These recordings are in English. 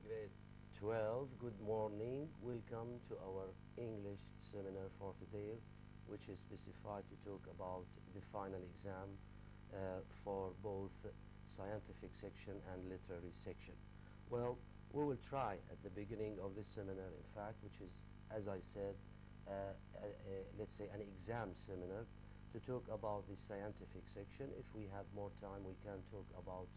grade 12, good morning. Welcome to our English seminar for today, which is specified to talk about the final exam for both scientific section and literary section. Well, we will try at the beginning of this seminar, in fact, which is, as I said, let's say an exam seminar, to talk about the scientific section. If we have more time, we can talk about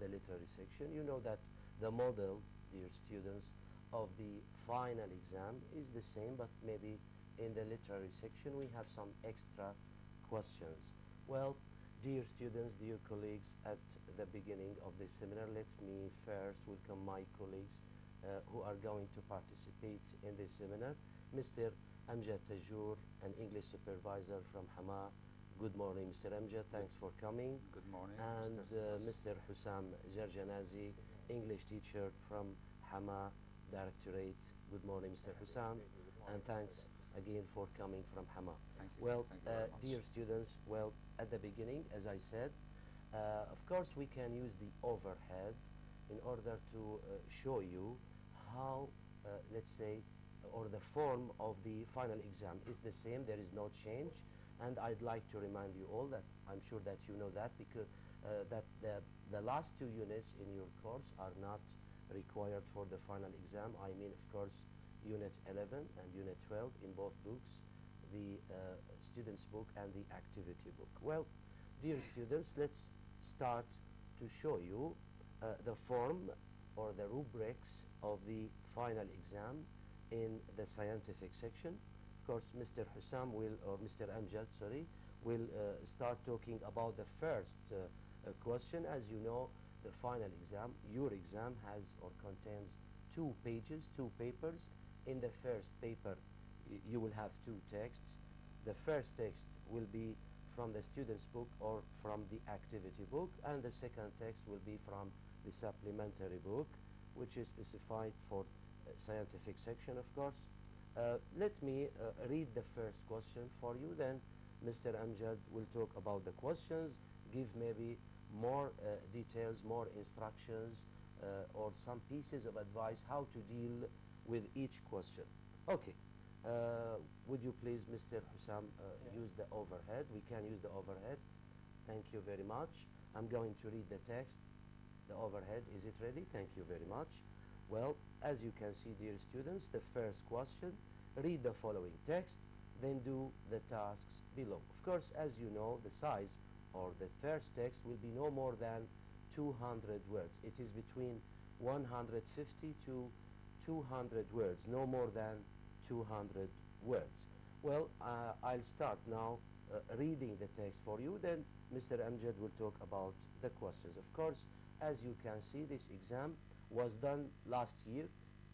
the literary section. You know that the model, dear students, of the final exam is the same, but maybe in the literary section we have some extra questions. Well, dear students, dear colleagues, at the beginning of this seminar, let me first welcome my colleagues who are going to participate in this seminar. Mr. Amjad Tajur, an English supervisor from Hama. Good morning, Mr. Amjad. Thanks for coming. Good morning. And Mr. Hussam Jarjanazi, English teacher from Hama Directorate. Good morning, Mr. Hussam. And thanks again for coming from Hama. Thank you. Well, Thank you very much. dear students, well, at the beginning, as I said, of course we can use the overhead in order to show you how, let's say, or the form of the final exam is the same. There is no change. And I'd like to remind you all that I'm sure that you know that, because that the last two units in your course are not required for the final exam. I mean, of course, Unit 11 and Unit 12 in both books, the student's book and the activity book. Well, dear students, let's start to show you the form or the rubrics of the final exam in the scientific section. Of course, Mr. Hussam will, or Mr. Amjad, sorry, will start talking about the first question. As you know, the final exam, your exam has or contains 2 pages, 2 papers. In the first paper, you will have 2 texts. The first text will be from the student's book or from the activity book, and the second text will be from the supplementary book, which is specified for scientific section, of course. Let me read the first question for you, then Mr. Amjad will talk about the questions, give maybe more details, more instructions, or some pieces of advice how to deal with each question. Okay, would you please, Mr. Hussam, use the overhead? We can use the overhead. Thank you very much. I'm going to read the text. The overhead, is it ready? Thank you very much. Well, as you can see, dear students, the first question, read the following text, then do the tasks below. Of course, as you know, the size or the first text will be no more than 200 words. It is between 150 to 200 words, no more than 200 words. Well, I'll start now reading the text for you, then Mr. Amjad will talk about the questions. Of course, as you can see, this exam was done last year.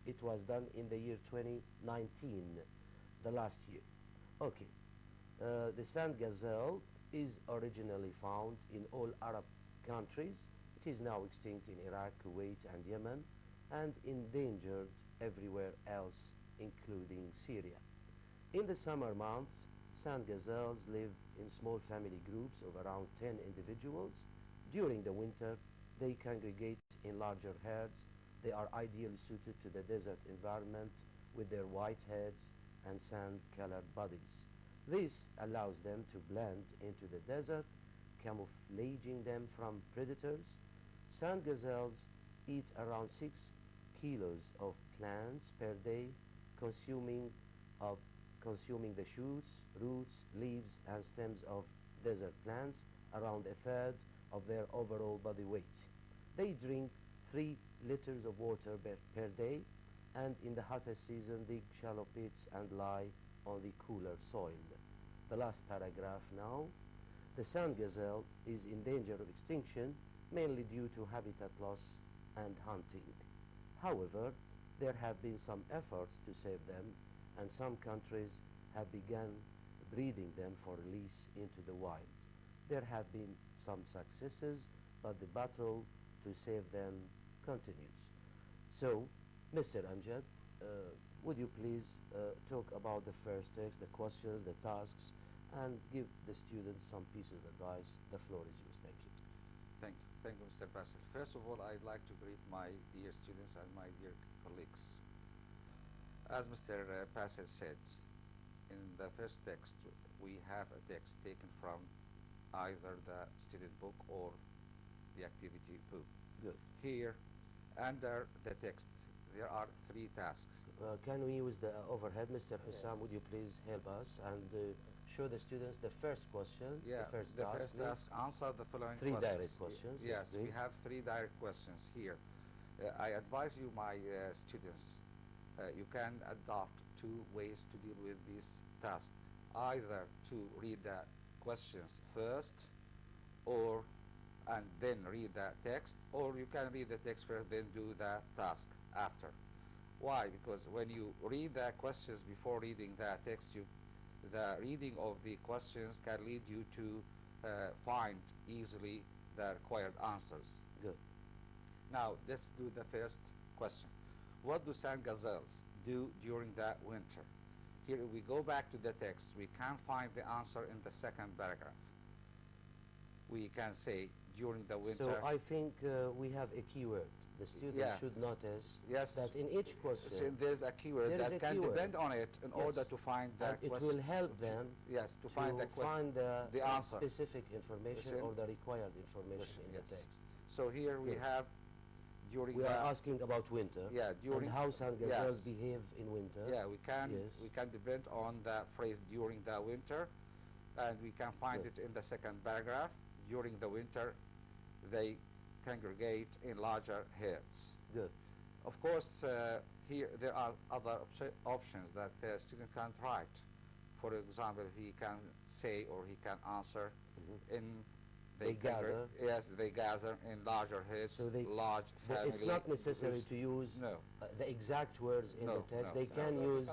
It was done in the year 2019, the last year. Okay, the sand gazelle is originally found in all Arab countries. It is now extinct in Iraq, Kuwait, and Yemen, and endangered everywhere else, including Syria. In the summer months, sand gazelles live in small family groups of around 10 individuals. During the winter, they congregate in larger herds. They are ideally suited to the desert environment with their white heads and sand-colored bodies. This allows them to blend into the desert, camouflaging them from predators. Sand gazelles eat around 6 kilos of plants per day, consuming the shoots, roots, leaves, and stems of desert plants, around a third of their overall body weight. They drink 3 liters of water per day, and in the hottest season dig shallow pits and lie on the cooler soil. The last paragraph now. The sand gazelle is in danger of extinction, mainly due to habitat loss and hunting. However, there have been some efforts to save them, and some countries have begun breeding them for release into the wild. There have been some successes, but the battle to save them continues. So, Mr. Amjad, would you please talk about the first text, the questions, the tasks, and give the students some pieces of advice? The floor is yours. Thank you. Thank you. Thank you, Mr. Basil. First of all, I'd like to greet my dear students and my dear colleagues. As Mr. Basil said, in the first text, we have a text taken from either the student book or the activity book. Good. Here, under the text, there are 3 tasks. Can we use the overhead? Mr. Hussam, would you please help us and show the students the first question? Yeah, the first task, answer the following 3 questions. direct questions. Yes, we have 3 direct questions here. I advise you, my students, you can adopt 2 ways to deal with this task. Either to read the questions first, and then read the text, or you can read the text first, then do the task after. Why? Because when you read the questions before reading the text, the reading of the questions can lead you to find easily the required answers. Good. Now, let's do the first question. What do sand gazelles do during the winter? Here, if we go back to the text, we can find the answer in the second paragraph. We can say, during the winter. So I think we have a keyword. The student should notice that in each question so there's a keyword that can depend on it in order to find the question. It will help them to find the answer. Specific information or the required information in the text. So here we have during we are asking about winter. Yeah, during and how sand gazelles behave in winter. Yeah, we can depend on the phrase during the winter, and we can find it in the second paragraph. During the winter, they congregate in larger herds. Good. Of course, here there are other options that the student can write. For example, he can say or he can answer in they gather. Yes, they gather in larger herds, so large family. It's not necessary to use the exact words in the text. They can use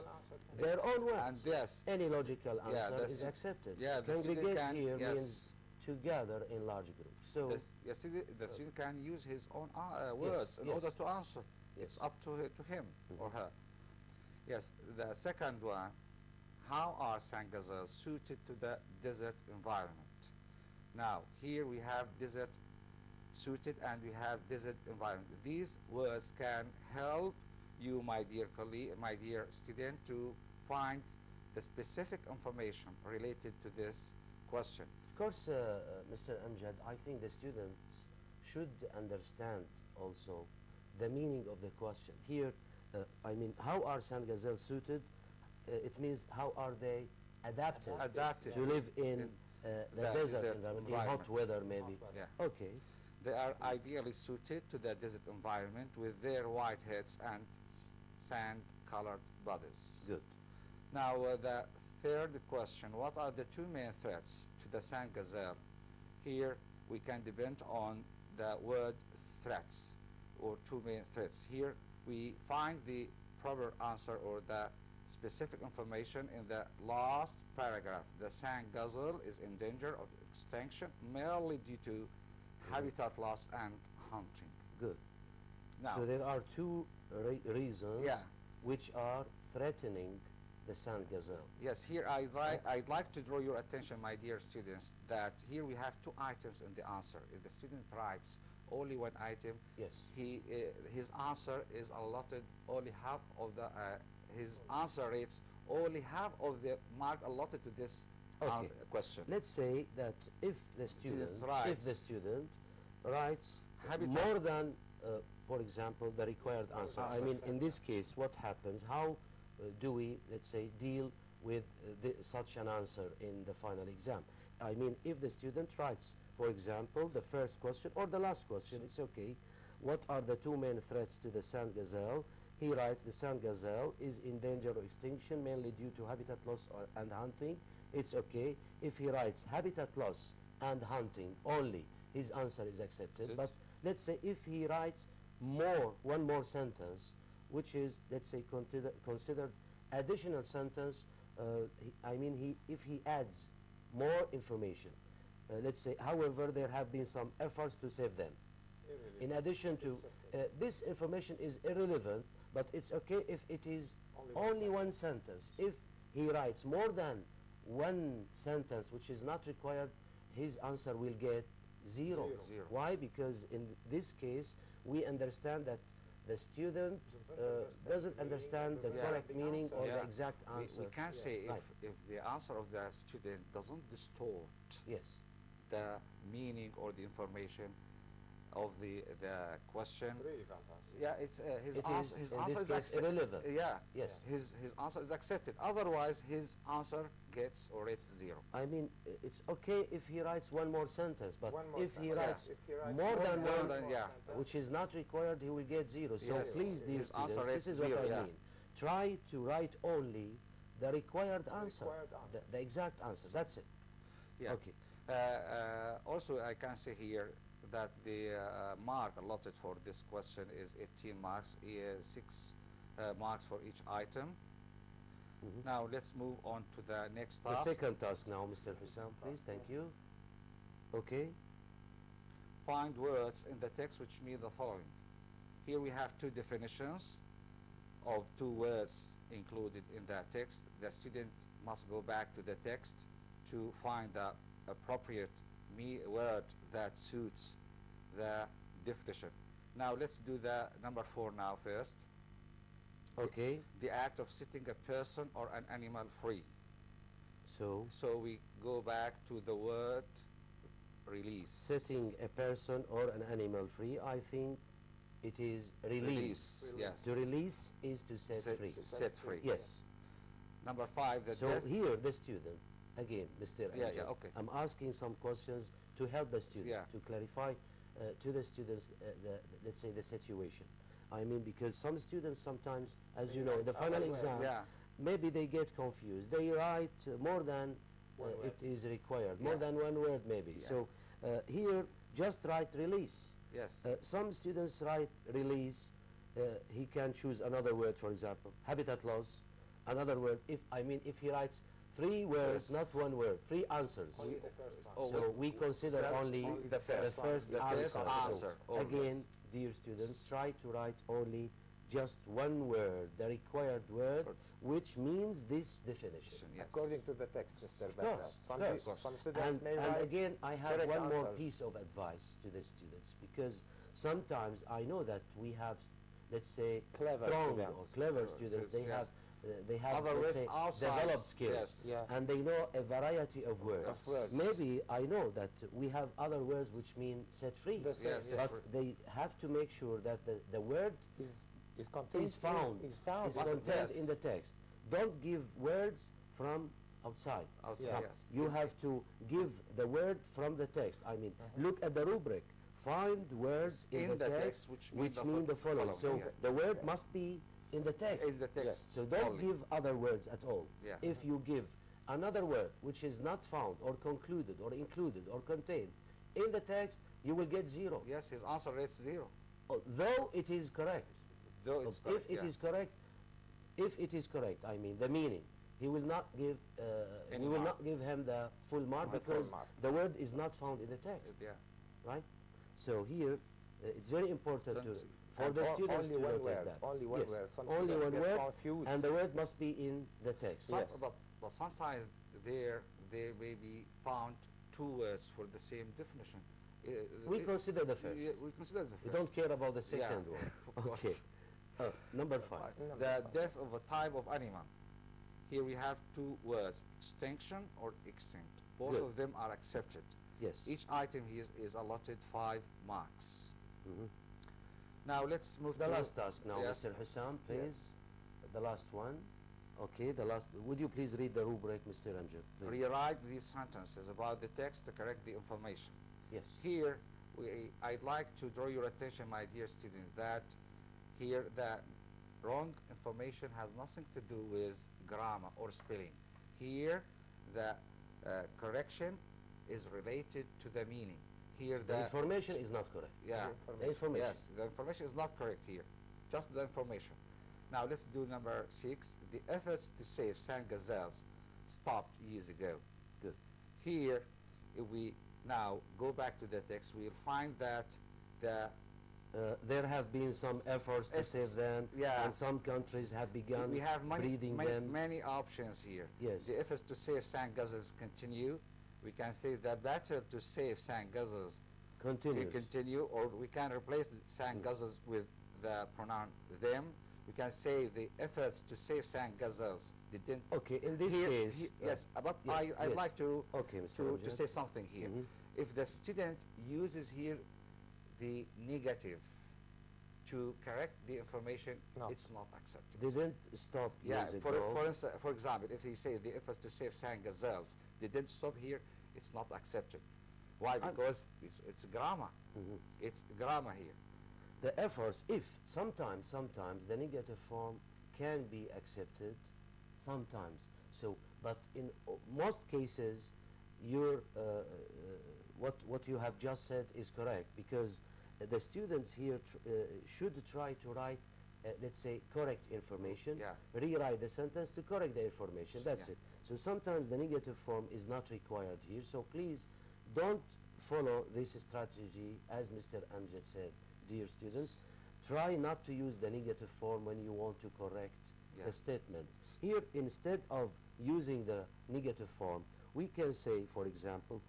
their own words. And yes, any logical answer is accepted. Yeah, congregate here means to gather in large groups. So the student can use his own words in order to answer. It's up to him or her. Yes, the second one, how are sand gazelles suited to the desert environment? Now, here we have desert suited and we have desert environment. These words can help you, my dear colleague, my dear student, to find the specific information related to this question. Of course, Mr. Amjad, I think the students should understand also the meaning of the question. Here, I mean, how are sand gazelles suited? It means how are they adapted to live in the desert environment, in hot weather maybe. Yeah. Okay. They are ideally suited to the desert environment with their white heads and sand-colored bodies. Good. Now, the third question, what are the 2 main threats to the sand gazelle? Here, we can depend on the word threats, or 2 main threats. Here, we find the proper answer or the specific information in the last paragraph. The sand gazelle is in danger of extinction mainly due to habitat loss and hunting. Good. Now, so there are 2 reasons which are threatening the sand gazelle. Yes, here I'd like to draw your attention, my dear students, that here we have 2 items in the answer. If the student writes only 1 item, his answer is allotted only half of the his answer rates only half of the mark allotted to this question. Let's say that if the student writes more than, for example, the required answer. I mean, in this case, what happens? How do we, let's say, deal with such an answer in the final exam? I mean, if the student writes, for example, the first question or the last question, it's okay. What are the 2 main threats to the sand gazelle? He writes the sand gazelle is in danger of extinction mainly due to habitat loss and hunting. It's okay. If he writes habitat loss and hunting only, his answer is accepted. But let's say if he writes one more sentence, which is, let's say, considered additional sentence, if he adds more information, let's say, however, there have been some efforts to save them. In addition to, this information is irrelevant, but it's okay if it is only 1 sentence. If he writes more than 1 sentence, which is not required, his answer will get zero. Zero. Why? Because in this case, we understand that the student doesn't understand the correct meaning or the exact answer. We can say Right. if the answer of the student doesn't distort Yes. the meaning or the information of the question. Really fantastic. Yeah, it's his It answer. is, His in answer this is case, accepted. irrelevant. Yeah. Yes. His answer is accepted. Otherwise, his answer gets or rates zero. I mean, it's okay if he writes one more sentence, but One more if he sentence. writes If he writes more than more one, than yeah. sentence, which is not required, he will get zero. So Yes. please, dear His answer students, rates this is what zero, I yeah. mean. Try to write only the required answer, required answer. the exact answer. That's it. Yeah. Okay. Also, I can say here that the mark allotted for this question is 18 marks, 6 marks for each item. Mhm. Now let's move on to the next The task. second task now, Mr. Hussam, please. Thank you. Okay. Find words in the text which mean the following. Here we have two definitions of two words included in the text. The student must go back to the text to find the appropriate word that suits the definition. Now let's do the number 4 now first. Okay. The act of setting a person or an animal free. So, So we go back to the word release. setting a person or an animal free, I think it is release. Yes. To release is to set free. Set free. Yes. Number 5, the So death. here the student, again, Mr. Yeah, Angel, yeah, okay. I'm asking some questions to help the student, Yeah. to clarify to the students let's say the situation. I mean, because some students sometimes, as you know, in the final exam, Yeah. maybe they get confused. They write more than One word. it is required, more Yeah. than one word maybe. Yeah. So here, just write release. Yes. Some students write release. He can choose another word, for example, habitat loss, another word. If he writes 3 words, Yes. not 1 word, 3 answers. Only the first one. Oh, So we consider that only the first one. first The first answer. answer, So always. again, dear students, try to write only just 1 word, the required word, which means this definition. Yes. According to the text, Mr. Of course, Bassat. Some, of course. some students may And write again, I have correct one more answers. piece of advice to the students, because sometimes I know that we have, let's say, Clever strong students. or clever students. They yes. have Other let's words say, outside, developed skills, yes. Yeah. and they know a variety of words. Of words. Maybe I know that we have other words which mean set free, The same, Yes, yeah. but they have to make sure that the word is contained is found, is found is Must- contained yes. in the text. Don't give words from outside. Outside, Yeah. yes. You have to give the word from the text. I mean, look at the rubric. Find words in the text which mean the following. So yeah. the word must be in the text. Is the text. So don't only. give other words at all. Yeah. If you give another word which is not found or concluded or included or contained in the text, you will get 0. Yes, his answer rates 0. Though it is correct. Though it's If correct, it yeah. is correct, if it is correct, I mean the meaning, he will not give. Any We will mark. not give him the full mark The full because mark. the word is not found in the text, Yeah. right? So here, it's very important Don't- for And the students only to one notice word, that. only one Yes, word. Some only students one get word, confused. and the word must be in the text. Some, Yes. but sometimes there they may be found 2 words for the same definition. We consider the first. Yeah, we consider the We first. don't care about the Yeah, second one. of course. Okay. Number 5. The death of a type of animal. Here we have 2 words, extinction or extinct. Both Good. of them are accepted. Yes. Each item here is allotted 5 marks. Mhm. Now let's move The to last task now, Yes. Mr. Hussam, please. The last one. Okay, the last. Would you please read the rubric, Mr. Amjad, please? Rewrite these sentences about the text to correct the information. Yes. Here, I'd like to draw your attention, my dear students, that here the wrong information has nothing to do with grammar or spelling. Here, the correction is related to the meaning. Here, The information is not correct. yeah, The information. yes, the information is not correct here, just the information. Now let's do number 6. The efforts to save sand gazelles stopped years ago. Good. Here, if we now go back to the text, we'll find that the There have been some efforts to save them, yeah. and some countries have begun we have breeding them. many options here. Yes. The efforts to save sand gazelles continue. We can say the battle to save sand gazelles Continuous. continue, or we can replace the Sangazas with the pronoun them. We can say the efforts to save Sangazas didn't. Okay, in this Here- case. yes, but yes, I'd yes. like to Okay, Mr. to Amjad. say something here. Mhm. If the student uses here the negative to correct the information, No. it's not accepted. Didn't stop Yeah, years ago. for example, if he say the efforts to save Sangazels, they didn't stop here, it's not accepted. Why? Because it's grammar. Mhm. It's grammar here. The efforts, if sometimes the negative form can be accepted, sometimes. So, but in most cases, your what you have just said is correct, because the students here should try to write, let's say, correct information. Yeah. Rewrite the sentence to correct the information. That's Yeah. it. So sometimes the negative form is not required here. So please don't follow this strategy, as Mr. Amjad said, dear students. Try not to use the negative form when you want to correct Yeah. the statement. Here, instead of using the negative form, we can say, for example,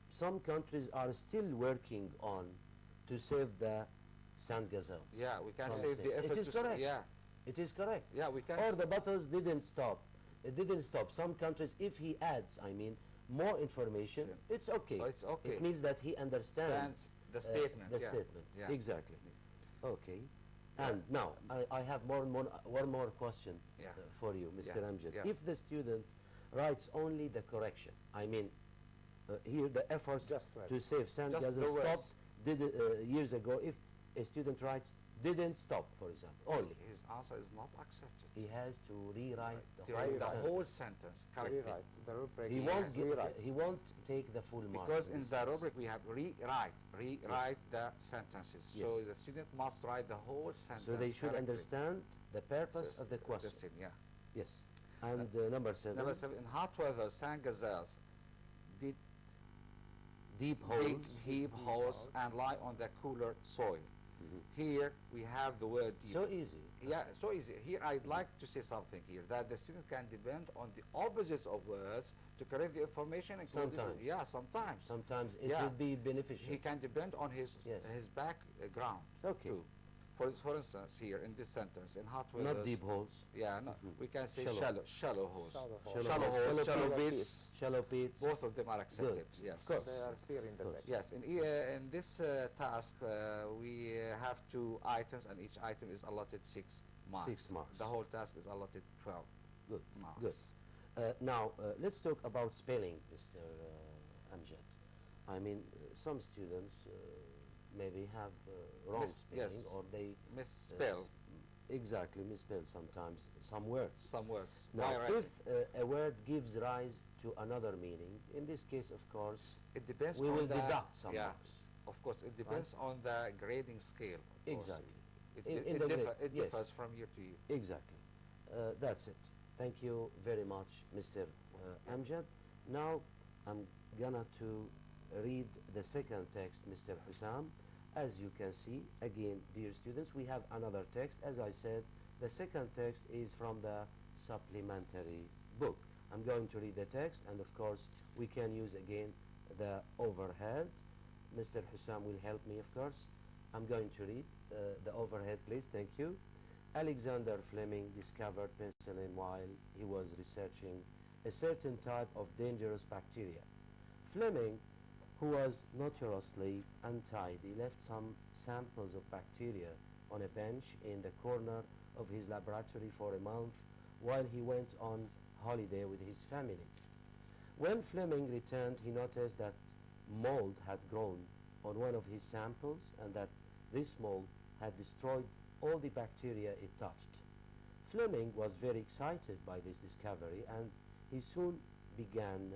some countries are still working on to save the sand gazelle. Yeah, we can From save state. the effort It is to correct. yeah, It is correct. yeah, we can Or the battles didn't stop. It didn't stop. Some countries, if he adds, more information, Sure. it's okay. Oh, it's okay. It means that he understands Stands the statement. the yeah. statement. Yeah. Exactly. Okay. Yeah. And now, I have one more question Yeah. for you, Mr. Yeah. Amjad. Yeah. If the student writes only the correction, here the efforts Just right. to save sand Just doesn't the words. stop years ago. If a student writes didn't stop, for example, only, His answer is not accepted. he has to rewrite the To whole write the sentence. whole sentence correctly. Rewrite. The rubric He says won't, rewrite. he won't take the full mark. Because in in this the case. rubric we have rewrite the sentences. Yes. So the student must write the whole sentence. So they should correctly. understand the purpose So of the question. same, yeah. Yes. And number 7, Number 7, in hot weather, Sangazels did deep dig holes. deep holes and lie on the cooler soil. Here we have the word deep. So easy. Yeah, so easy. Here I'd like to say something here, that the student can depend on the opposites of words to correct the information. Including- Sometimes. Yeah, sometimes. Sometimes it Yeah. would be beneficial. He can depend on his Yes. background Okay. too. For instance, here in this sentence, in hot weather. Not deep holes. Yeah, no, we can say Shallow. shallow holes. Shallow holes. Shallow holes, shallow pits. pits. Shallow pits. Both of them are accepted. Good. Yes. Of course. They are clear in the Good. text. Yes, in this task, we have 2 items, and each item is allotted 6 marks. 6 marks. The whole task is allotted 12 Good. marks. Good. Now, let's talk about spelling, Mr. Amjad. Some students maybe have wrong spelling, yes. or they Misspell exactly misspell sometimes some words. some words. Now, By writing. if a word gives rise to another meaning, in this case, of course, It depends we on will the, deduct some yeah, marks. Of course, it depends on the grading scale. Of course. Exactly. It, In- di- in it, the differ, grade, it yes. differs from year to year. Exactly. That's it. Thank you very much, Mr. Amjad. Now, I'm gonna to read the second text, Mr. Hussam. As you can see, again, dear students, we have another text. As I said, the second text is from the supplementary book. I'm going to read the text, and of course, we can use again the overhead. Mr. Hussam will help me, of course. I'm going to read the overhead, please. Thank you. Alexander Fleming discovered penicillin while he was researching a certain type of dangerous bacteria. Fleming, who was notoriously untidy, left some samples of bacteria on a bench in the corner of his laboratory for a month while he went on holiday with his family. When Fleming returned, he noticed that mold had grown on one of his samples and that this mold had destroyed all the bacteria it touched. Fleming was very excited by this discovery, and he soon began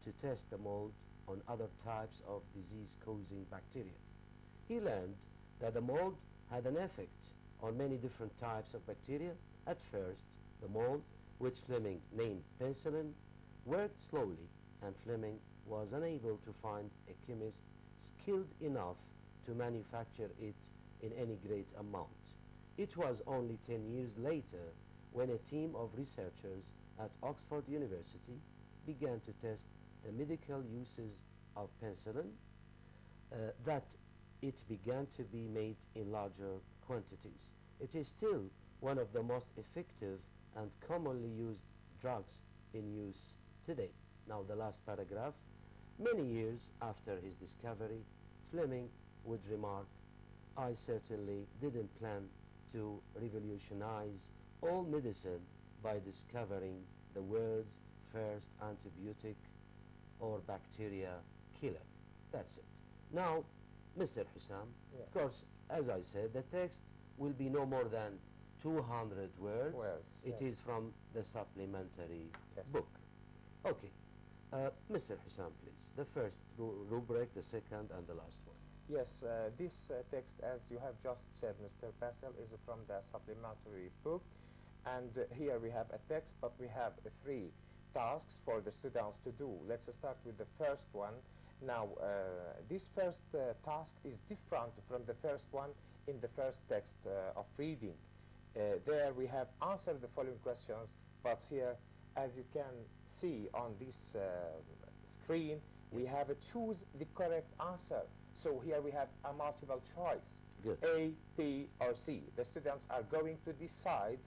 to test the mold on other types of disease-causing bacteria. He learned that the mold had an effect on many different types of bacteria. At first, the mold, which Fleming named penicillin, worked slowly, and Fleming was unable to find a chemist skilled enough to manufacture it in any great amount. It was only 10 years later when a team of researchers at Oxford University began to test the medical uses of penicillin. that it began to be made in larger quantities. It is still one of the most effective and commonly used drugs in use today. Now the last paragraph. Many years after his discovery, Fleming would remark, I certainly didn't plan to revolutionize all medicine by discovering the world's first antibiotic or bacteria killer. That's it. Now, Mr. Hussam, Yes. of course, as I said, the text will be no more than 200 words. It yes. is from the supplementary Yes. book. Okay. Mr. Hussam, please. The first rubric, the second, and the last one. Yes, this text, as you have just said, Mr. Basil, is from the supplementary book. And here we have a text, but we have 3 tasks for the students to do. Let's start with the first one. Now, this first task is different from the first one in the first text of reading. There we have answered the following questions, but here, as you can see on this screen, we have choose the correct answer. So here we have a multiple choice, Good. A, B, or C. The students are going to decide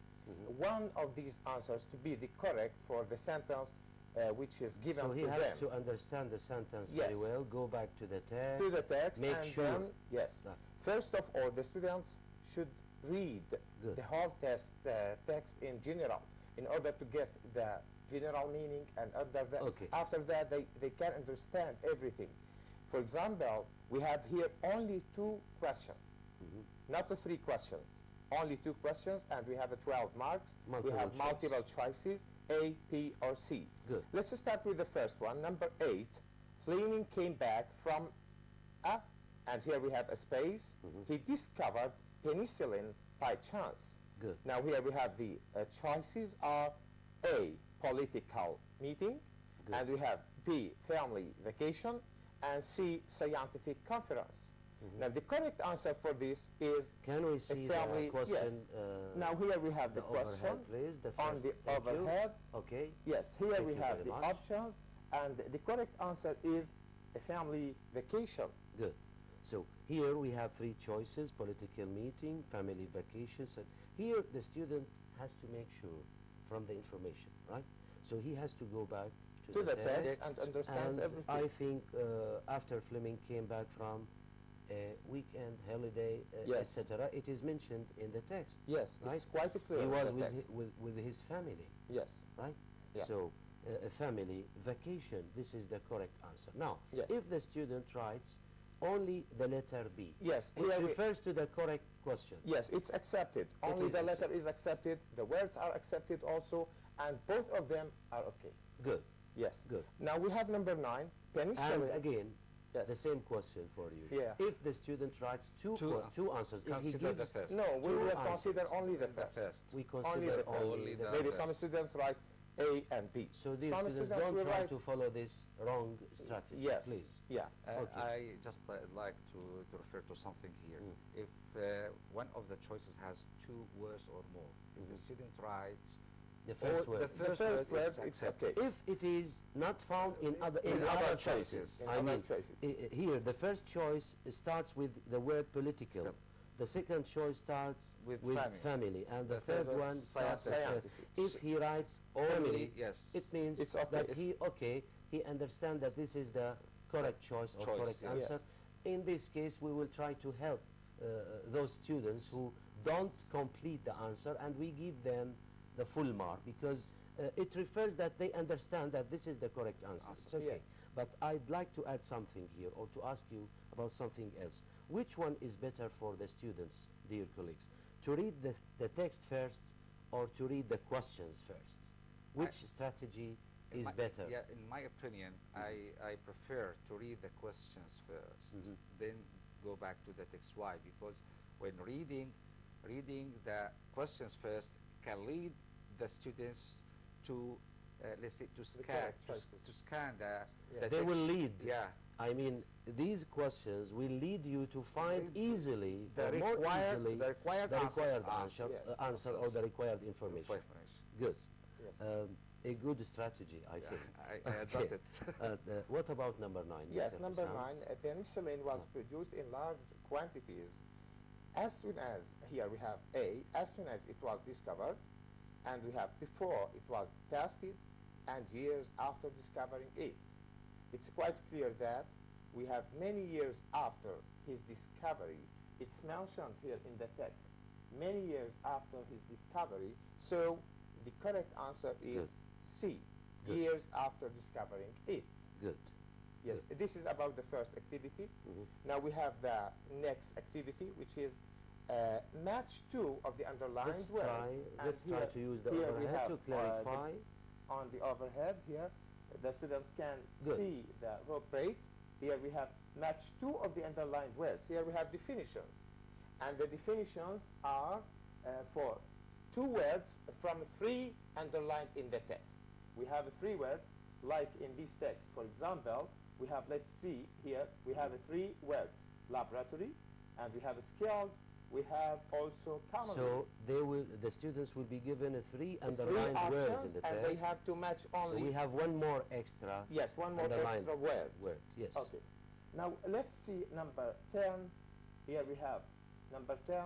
one of these answers to be the correct for the sentence which is given So he to has them. to understand the sentence very Yes. well, go back to the text. To the text, Make and sure then, yes. that- First of all, the students should read Good. the whole text in general in order to get the general meaning, and Okay. after that they can understand everything. For example, we have here only 2 questions, not the 3 questions, only 2 questions, and we have 12 marks. Multiple we have choice. multiple choices, A, B, or C. Good. Let's start with the first one, number 8. Fleming came back from a, and here we have a space. He discovered penicillin by chance. Good. Now here we have the choices are A, political meeting, Good. and we have B, family vacation, and C, scientific conference. Now the correct answer for this is Can we see the family- question? yes. Now here we have the question overhead, please. The on first. the Thank you. overhead. Okay. Yes, here Thank we you have very the much. options, and the correct answer is a family vacation. Good. So here we have 3 choices: political meeting, family vacations. And here the student has to make sure from the information, right? So he has to go back To the text text and understands and everything. I think after Fleming came back from a weekend holiday, Yes. etc., it is mentioned in the text. Yes, right? it's quite clear He in was the with, text. with his family, Yes, right? Yeah. So a family vacation, this is the correct answer. Now, Yes. if the student writes only the letter B, yes. which Here we, refers to the correct question. yes, it's accepted. Only is the letter accepted. is accepted. The words are accepted also, and both of them are okay. Good, Yes. good. Now we have number 9, And penicillin. again, Yes. the same question for you. Yeah. If the student writes two answers, if he Consider the gives, first. No, we 2 will answers. consider only the The first. first. we Only consider the first. Only the Maybe some first. students write A and B. So these some students students don't will try write to follow this wrong strategy, yes. please. Yeah. Okay. I just like to refer to something here. If one of the choices has 2 words or more, if the student writes The first all- word. the The first word, is it's accepted. okay. If it is not found in other In other choices. In I other mean, choices. Here the first choice starts with the word political. Yep. The second choice starts With family, and the The third third one starts with scientific. If he writes Only, family, yes. it means It's okay. that It's- he understands that this is the correct choice or Choice, correct yes. answer. Yes. In this case, we will try to help those students who don't complete the answer, and we give them the full mark because it refers that they understand that this is the correct answer. It's okay. Yes. But I'd like to add something here, or to ask you about something else. Which one is better for the students, dear colleagues? To read the text first or to read the questions first? Which strategy In is my- better? Yeah, in my opinion, I prefer to read the questions first, then go back to the text. Why? Because when reading the questions first can lead the students to, let's say, to scan, correct to, choices. to scan the Yes. They text. will lead. Yeah. I mean, these questions will lead you to find Lead easily, The or more required- easily, the required the answer. required Answer, answer, yes. answer or the required information. Information. Good. Yes. a good strategy, I think. I adopt it. What about number 9? Yes, Mr. number Hussam? 9, penicillin was produced in large quantities as soon as, here we have A, as soon as it was discovered, and we have before it was tested, and years after discovering it. It's quite clear that we have many years after his discovery. It's mentioned here in the text, many years after his discovery, so the correct answer is Good. C, Good. years after discovering it. Good. Yes, this is about the first activity. Now we have the next activity, which is match 2 of the underlined words. And Let's try to use the here we overhead have, to clarify. on the overhead here, the students can Good. see the row break. Here we have match 2 of the underlined words. Here we have definitions. And the definitions are for 2 words from 3 underlined in the text. We have 3 words, like in this text. For example, we have, let's see here, we have 3 words, laboratory, and we have skilled, we have also commonly. So the students will be given 3 3 underlined words options, in the and text. they have to match So only. we have one more extra. Yes, one more underlined extra word. Yes. Okay. Now let's see number 10. Here we have number 10,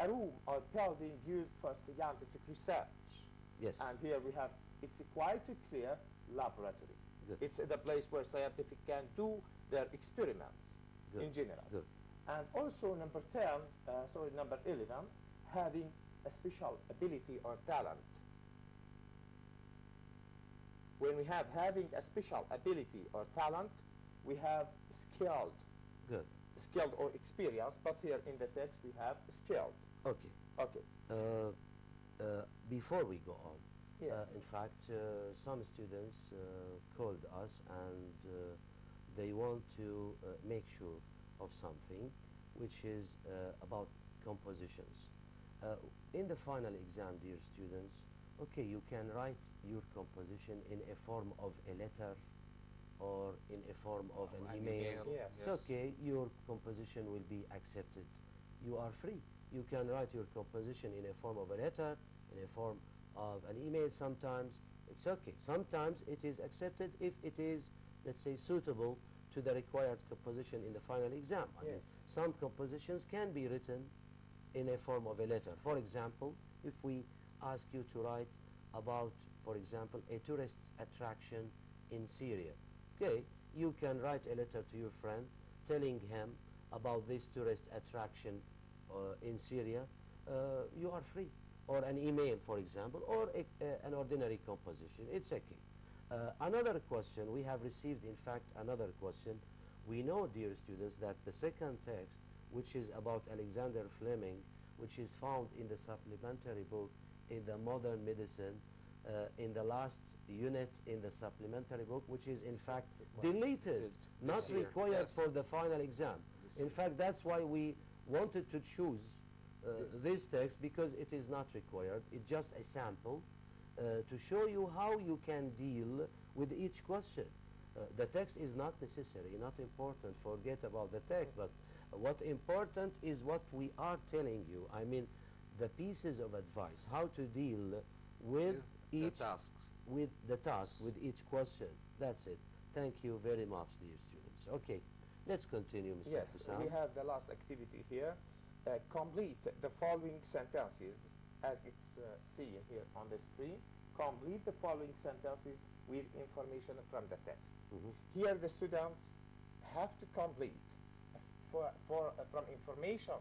a room or building used for scientific research. Yes. And here we have, it's quite a clear laboratory. Good. It's the place where scientific can do their experiments Good. in general. Good. And also number 11, having a special ability or talent. When we have having a special ability or talent, we have skilled. Good. Skilled or experienced, but here in the text we have skilled. Okay. Okay. Before we go on, Yes. in fact, some students called us and they want to make sure of something, which is about compositions. In the final exam, dear students, okay, you can write your composition in a form of a letter or in a form of an email. Yes. It's okay, your composition will be accepted. You are free. You can write your composition in a form of a letter, in a form of an email sometimes. It's okay. Sometimes it is accepted if it is, let's say, suitable to the required composition in the final exam. I mean, Yes. some compositions can be written in a form of a letter. For example, if we ask you to write about, for example, a tourist attraction in Syria, okay, you can write a letter to your friend telling him about this tourist attraction in Syria. You are free. Or an email, for example, or an ordinary composition. It's okay. Another question, we have received, in fact, another question. We know, dear students, that the second text, which is about Alexander Fleming, which is found in the supplementary book in the Modern Medicine, in the last unit in the supplementary book, which is in fact deleted, not This year, required yes. for the final exam. This In year. fact, that's why we wanted to choose this text, because it is not required. It's just a sample to show you how you can deal with each question. The text is not necessary, not important. Forget about the text, but what important is what we are telling you. I mean, the pieces of advice, how to deal with the each tasks. with the task, with each question. That's it. Thank you very much, dear students. Okay, let's continue, Mr. Yes, Hussam. we have the last activity here. Complete the following sentences as it's seen here on the screen. Complete the following sentences with information from the text. Mhm. Here the students have to complete from information.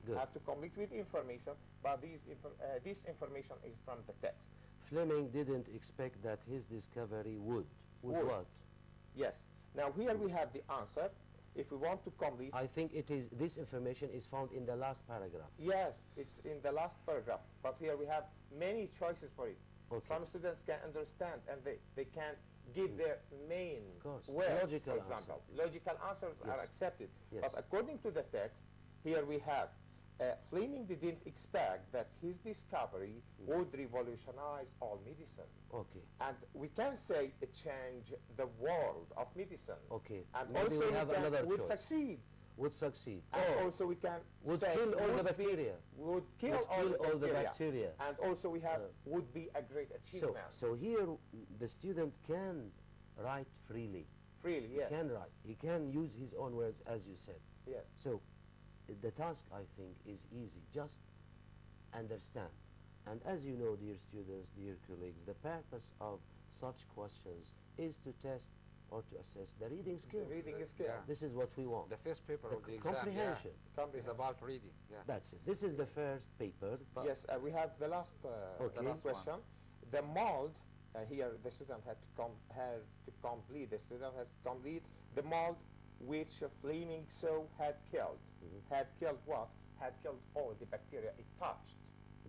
Good. Have to complete with information, but this information is from the text. Fleming didn't expect that his discovery would Would. what? Yes. Now here we have the answer. If we want to complete, I think it is, this information is found in the last paragraph. yes, it's in the last paragraph, but here we have many choices for it. Okay. Some students can understand and they can give their main Of course. words, Logical for example. answer. Logical answers are Yes. accepted. Yes. But according to the text, here we have Fleming didn't expect that his discovery would revolutionize all medicine. Okay. And we can say it changed the world of medicine. Okay. And Maybe also we have another would choice. succeed. would succeed. And Or also we can would say kill all the would be- bacteria. would kill, Would all, kill the all the bacteria. bacteria. And also we have Uh, would be a great achievement. So here the student can write freely. Freely, yes. He can write. He can use his own words, as you said. Yes. So the task, I think, is easy. Just understand. And as you know, dear students, dear colleagues, the purpose of such questions is to test or to assess the reading skill. The reading skill. Yeah. This is what we want. The first paper The of the exam, comprehension. is about reading. Yeah. That's it. This is the first paper. But Yes, we have the last, Okay. the last question. The mold, here the student has to complete the mold which a flaming sow had killed. Had killed what? Had killed all the bacteria it touched.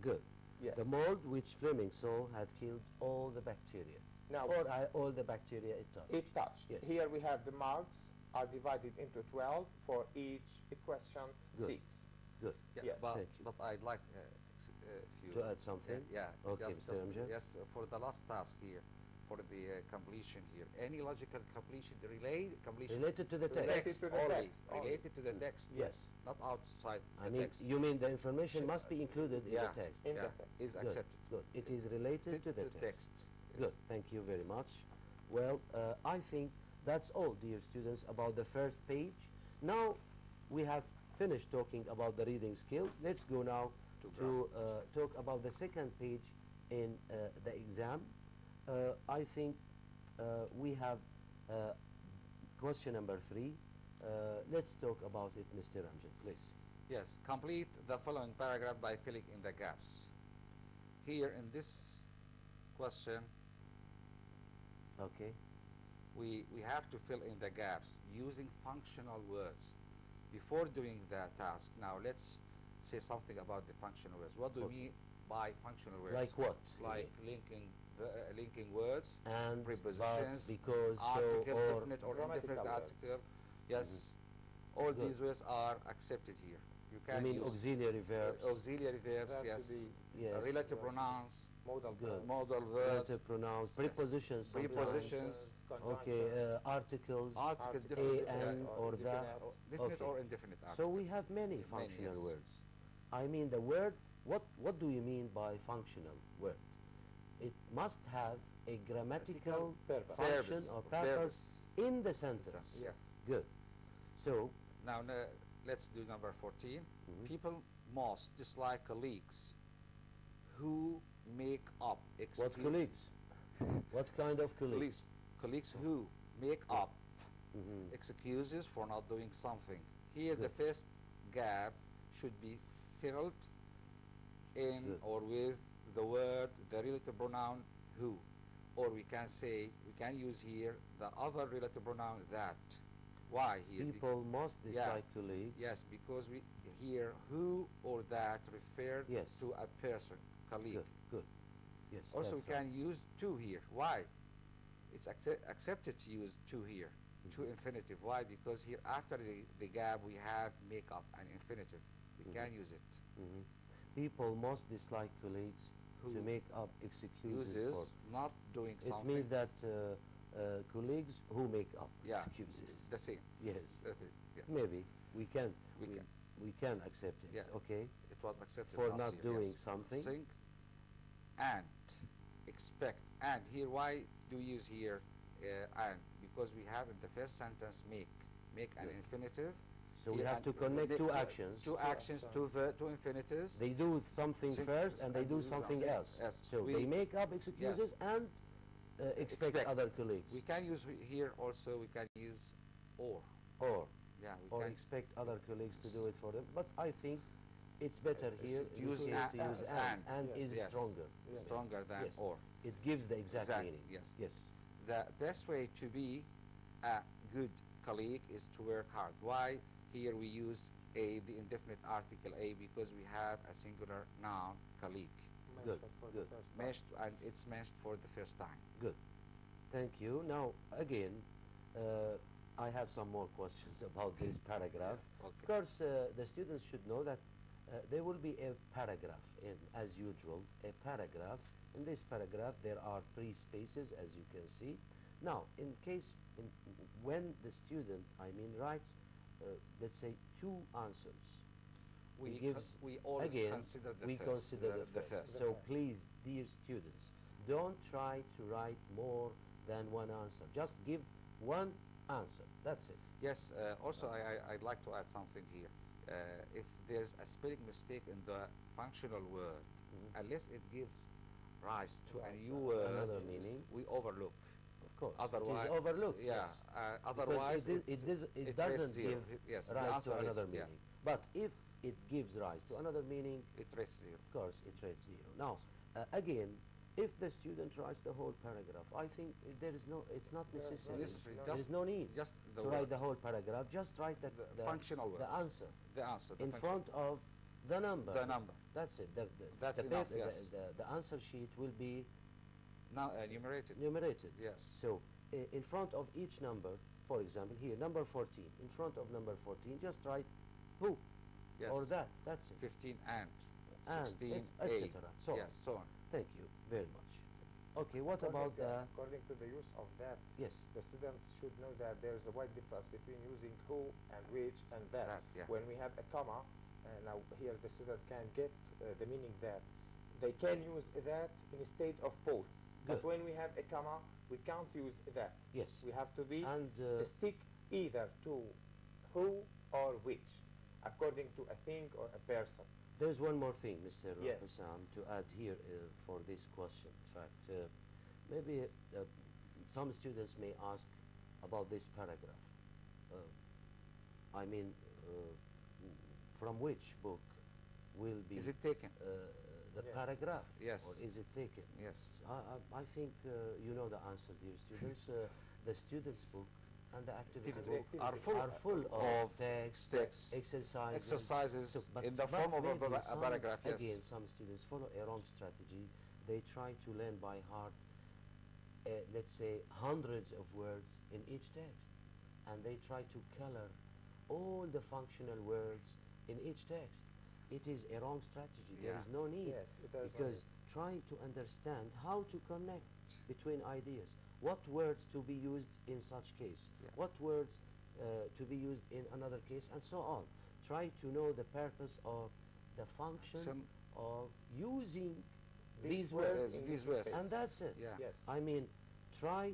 Good. Yes. The mold which flaming sow had killed all the bacteria. Now, Or all the bacteria it touched. it touched. Yes. Here we have the marks are divided into 12 for each question Good. 6. Good. Yeah, Yes. but, Thank you. but I'd like if you To add something? Yeah. Okay, just, Mr. Amjad. yes, for the last task here, for the completion here, any logical completion Related to the text. Related to the only, text only. related to the text. Yes. Not outside I the mean, text. you mean the information must be included in Yeah. the text. In yeah, the text. is Good, accepted. Good. It is related to the text. text. Good. Thank you very much. Well, I think that's all, dear students, about the first page. Now we have finished talking about the reading skill. Let's go now to talk about the second page in the exam. I think we have question number 3. Let's talk about it, Mr. Amjad, please. Yes, complete the following paragraph by filling in the gaps. Here in this question, Okay. we have to fill in the gaps using functional words. Before doing the task, now let's say something about the functional words. What do we mean by functional words? Like what? Like linking words, And, prepositions, but, because, article, so, or definite or grammatical indefinite words. article. Yes, all Good. these words are accepted here. You I can mean use auxiliary verbs. auxiliary verbs, Have to yes. be Yes. Relative Yeah. pronouns, modal Good. verbs. modal verbs, Relative pronouns, Yes. prepositions, sometimes. Prepositions. Okay, articles. articles, Article, definite, and, or the. definite Okay. or indefinite article. So we have many Many, functional yes. words. I mean the word, what do you mean by functional word? It must have a grammatical Purpose. function Purpose. or purpose in the sentence. Sentence. Yes. Good. So, Now let's do number 14. Mhm. People most dislike colleagues who make up what colleagues? What kind of colleagues? colleagues who make up Mhm. excuses for not doing something. Here the Good. first gap should be filled in Good. or with the word, the relative pronoun who. Or we can use here the other relative pronoun that. Why here? People must dislike colleagues. Yes, because we here who or that refer Yes. to a person, colleague. Good, good. Yes, Also, we that's right. can use to here. Why? It's accepted to use to here, to infinitive. Why? Because here after the gap we have make up an infinitive. We can use it. Mhm. People must dislike colleagues to Who make up excuses uses for. not doing It something. means that colleagues who make up Yeah, excuses. the same. Yes, Yes. maybe we can. We can. We can accept it. Yeah. Okay. It was accepted For last not year, doing yes. something. Think and expect. And here, why do we use here and? Because we have in the first sentence make an Good. infinitive. So we Here have and to connect two two actions. Two actions, two infinitives. They do something Sing- first and they do do something something else. else. So We- they make up excuses and expect other colleagues. We can use here also. We can use or. Or Yeah, we or can expect other colleagues to do it for them. But I think it's better here to in use this case to use and. and is Yes. stronger. Yes. Stronger than Yes. or. It gives the exact Exactly, meaning. yes. Yes. The best way to be a good colleague is to work hard. Why? Here we use the indefinite article a because we have a singular noun, colleague. Mentioned for the good. first time. Meshed, and it's meshed for the first time. Good. Thank you. Now again, I have some more questions about this paragraph. Of Okay. course, the students should know that there will be a paragraph as usual, a paragraph. In this paragraph, there are 3 spaces, as you can see. Now, when the student, writes let's say, two answers. We, It gives, we always again, consider the we first. consider the first. So first. please, dear students, don't try to write more than one answer. Just give one answer. That's it. Yes, also I'd like to add something here. If there's a spelling mistake in the functional word, unless it gives rise to a new word, Another meaning. we overlook. Of course. Otherwise, it is overlooked. Yeah. Yes. Otherwise, it it doesn't raised zero. give Yes, the rise to answer is- another yeah. meaning. But if it gives rise to another meaning, it raised zero. of course, it rates zero. Now, again, if the student writes the whole paragraph, I think there is no, it's not There is no necessary. necessary. There is no need Just the to word. write the whole paragraph. Just write the functional word. the answer The answer. The in function. front of the number. The number. That's it. That's the enough, paper- yes. the answer sheet will be Now enumerated. numerated. Yes. So in front of each number, for example, here, number 14, in front of number 14, just write who Yes. or that. That's it. 15 and And 16 etc. a. So Yes, so on. thank you very much. Okay, what about the... according to the use of that, Yes. the students should know that there is a wide difference between using who and which and that. That, yeah. When we have a comma, now here the student can get the meaning that they can use that instead of both. But Good. when we have a comma, we can't use that. Yes. We have to be And stick either to who or which, according to a thing or a person. there's one more thing, Mr. Yes. Hussam, to add here for this question. In fact, maybe some students may ask about this paragraph. I mean, from which book will be Is it taken? the Yes. paragraph? Yes. Or is it taken? Yes. I think you know the answer, dear students. The student's book and the activity Activity book book are full of text, text, exercises. exercises but in the form of maybe a paragraph. Yes. Again, some students follow a wrong strategy. They try to learn by heart, let's say, hundreds of words in each text. And they try to color all the functional words in each text. It is a wrong strategy. There Yeah. is no need. Yes, there is no because need. try to understand how to connect between ideas. What words to be used in such case? Yeah. What words to be used in another case, and so on. Try to know the purpose of the function of using This these word words, in these this words. space. and that's it. Yeah. Yes. I mean, try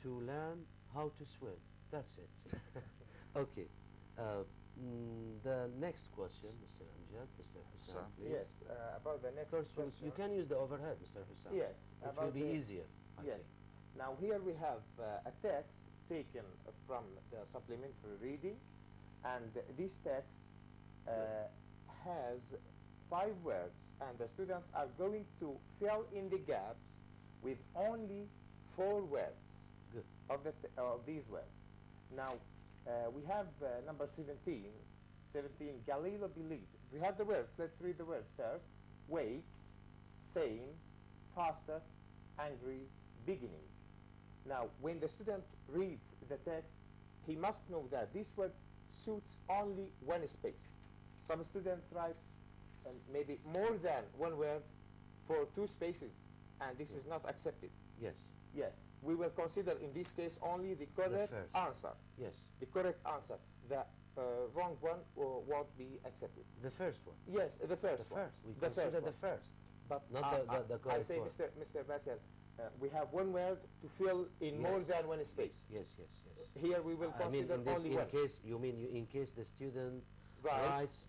to learn how to swim. That's it. Okay. The next question, Mr. Amjad, Mr. Hussam, please. Yes, about the next Of course, question. you can use the overhead, Mr. Hussam. Yes, It about will be the- easier, I Yes. think. Now here we have a text taken from the supplementary reading, and this text has 5 words, and the students are going to fill in the gaps with only 4 words Good. of these words. Now we have number 17. 17, Galileo believed. We have the words. Let's read the words first. Waits, same, faster, angry, beginning. Now, when the student reads the text, he must know that this word suits only one space. Some students write maybe more than one word for 2 spaces, and this is not accepted. Yes, Yes, we will consider in this case only the correct first. answer. yes. The correct answer. The wrong one won't be accepted. The first one. Yes, the The first one. first. We The consider first the one. first. But Not the I correct say, one. Mr. Bassel, we have one word to fill in more Yes. than one space. Yes, yes, yes. Here we will I mean, consider in this, only in one. case you mean in case the student Writes. writes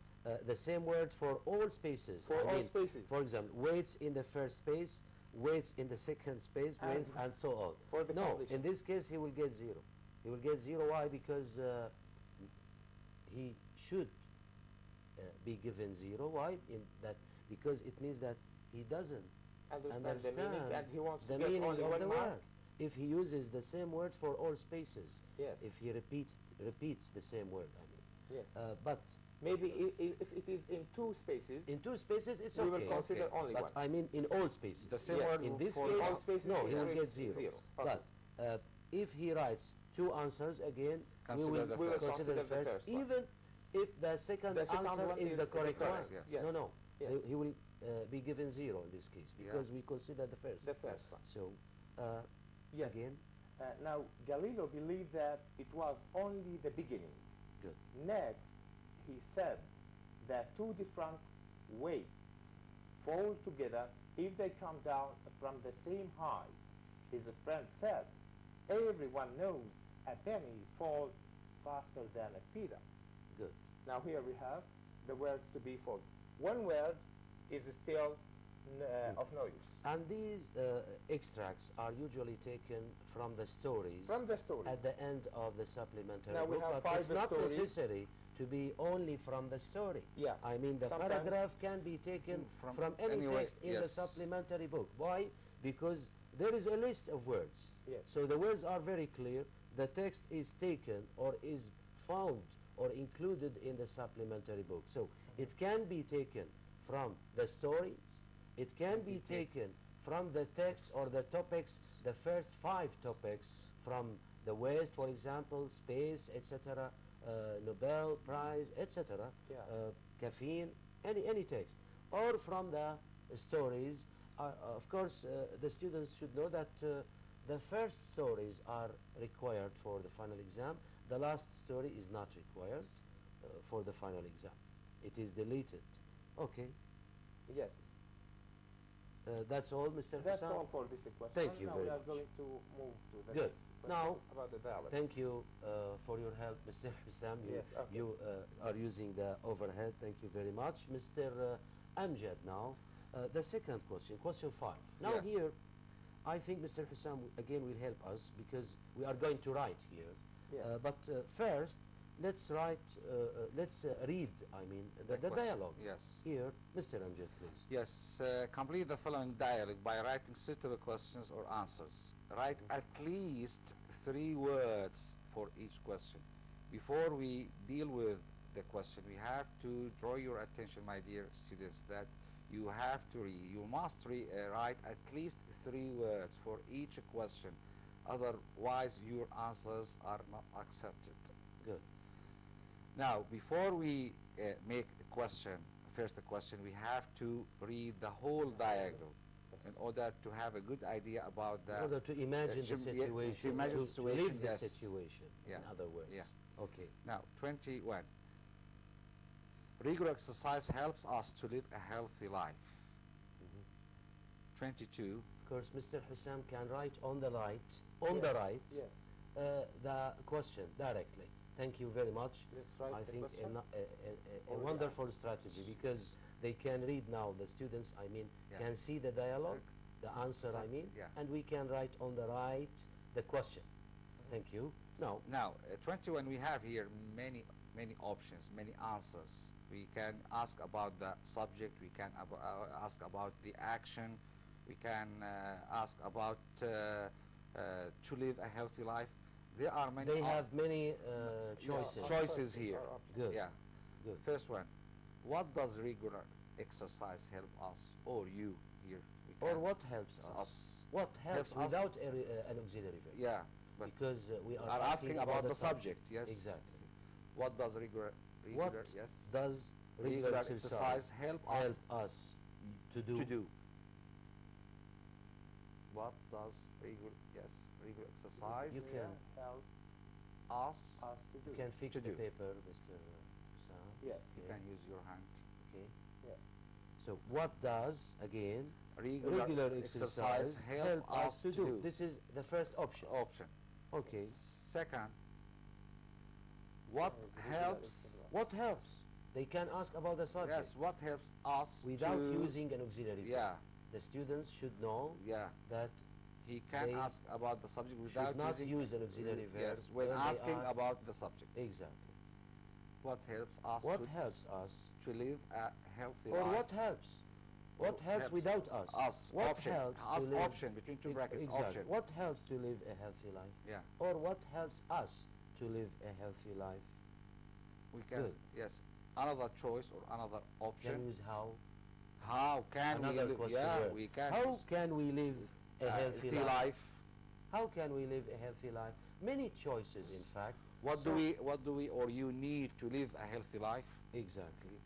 the same word for all spaces. For I all mean, spaces. For example, waits in the first space, waits in the second space, And waits, and so on. for the no, completion. in this case he will get 0. He will get 0. Why? Because he should be given 0. Why? Because it means that he doesn't Understand the meaning, and he wants the to get meaning only of one the mark. word. If he uses the same word for all spaces, Yes. if he repeats the same word, I mean. Yes. But Maybe if it is in 2 spaces, in 2 spaces, it's we okay. will consider only But one. I mean in all spaces. The same Yes. word In this for case, all spaces, no, it he will get reads 0. 0. Okay. But if he writes 2 answers, again, Consider the we will first. consider the first one. even if the second The second answer one is is the the correct correct, one. yes. No, no. Yes. He will be given 0 in this case because we consider the first. The first one. So, Yes. again, Now, Galileo believed that it was only the beginning. Good. Next, he said that two different weights fall together if they come down from the same height. His friend said, everyone knows a penny falls faster than a feather. Good. Now here we have the words to be followed. One word is still of no use. And these extracts are usually taken from the stories. From the stories. At the end of the supplementary Now we book, have but it's 5 not stories. necessary to be only from the story. Yeah. I mean, the Sometimes paragraph can be taken From from any anyway, text in the yes. supplementary book. Why? Because there is a list of words. Yes. So the words are very clear. The text is taken or is found or included in the supplementary book. So it can be taken from the stories. It can be taken from the text or the topics, the first 5 topics from the West, for example, space, etc., Nobel Prize, etc., Yeah. caffeine, any text, or from the stories. Of course, the students should know that the first stories are required for the final exam. The last story is not required for the final exam. It is deleted. Okay. Yes. That's all, Mr. That's Hassan? all for this question. Thank you now very we are much. going to move to the Good. next question Now, about the dialogue. Thank you for your help, Mr. Hussam. Yes, okay. You are using the overhead. Thank you very much. Mr. Amjad now. The second question, question 5. Now Yes. here, I think Mr. Hussam again will help us because we are going to write here. Yes. But first, let's write, let's read, I mean, the question. dialogue. Yes. Here, Mr. Amjad, please. Yes, complete the following dialogue by writing suitable questions or answers. Write at least 3 words for each question. Before we deal with the question, we have to draw your attention, my dear students, that you have to you must write at least 3 words for each question. Otherwise, your answers are not accepted. Good. Now, before we make a question, first question, we have to read the whole diagram in order to have a good idea about the... In order to imagine the situation, to imagine the situation, live the yes. situation, Yeah. in other words. Yeah. Okay. Now, 21. Regular exercise helps us to live a healthy life. 22. Of course, Mr. Hussam can write on the right, Yes. the question directly. Thank you very much. Let's write I the think question. a Or the wonderful answer. strategy because they can read now, the students, I mean, Yeah. can see the dialogue, the answer, I mean, Yeah. and we can write on the right the question. Thank you. Now, Now, 21, we have here many options, many answers. We can ask about the subject, we can ask about the action, we can ask about to live a healthy life. There are many they have many choices. choices here. or options. Good. Yeah. Good. First one, what does regular exercise help us or you here? We Or can- what helps us? What helps Helps us- without an auxiliary verb? Yeah, but Because we are are asking about the subject, yes. Exactly. What does regular What yes, does regular exercise help help us us to do? to do? What does regular exercise You can- help us? us to do. You can fix To the do. paper, Mr. Hussam. Yes. You Okay. can use your hand. Okay. Yes. So what does, again, Regular exercise help us to do? This is the first option. Option. Okay. Second, what Regular helps? exercise. What helps? They can ask about the subject Yes, what helps us without to, using an auxiliary verb. Yeah, The students should know yeah. that He can They ask about the subject without should not using use an auxiliary verb. Yes, when they asking ask- about the subject. Exactly. What helps us What to, helps us? to live a healthy Or life? what helps? What Or helps without us? Us. What option. helps to Us live? option between two brackets. Exactly. Option. What helps to live a healthy life? Yeah. Or what helps us to live a healthy life? We can. Good. Yes. Another choice or another Can option. use how? How can Another we live? question Yeah, word. we can. How use, can we live a healthy life? life. How can we live a healthy life? Many choices, in fact. What So- do we or you need to live a healthy life? Exactly.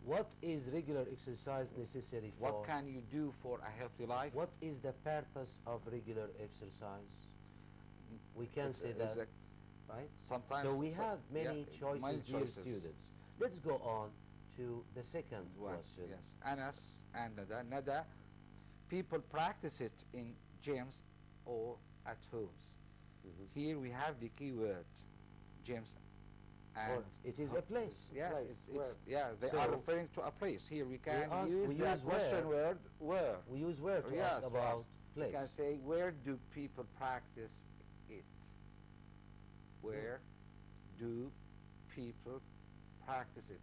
What is regular exercise necessary for? What can you do for a healthy life? What is the purpose of regular exercise? We can It's say a- it's that right? Sometimes. So we have many choices, many dear choices. students. Let's go on to the second One, question. yes. Anas and Nada, people practice it in gyms or at homes. Mhm. Here we have the keyword, gyms and Or it is a place. yes, Place, it's yeah, they So are referring to a place. Here we can ask- use we the use question word where. We use where to Yes, ask to about ask. We can place. say, where do people practice it? Where do people practice it?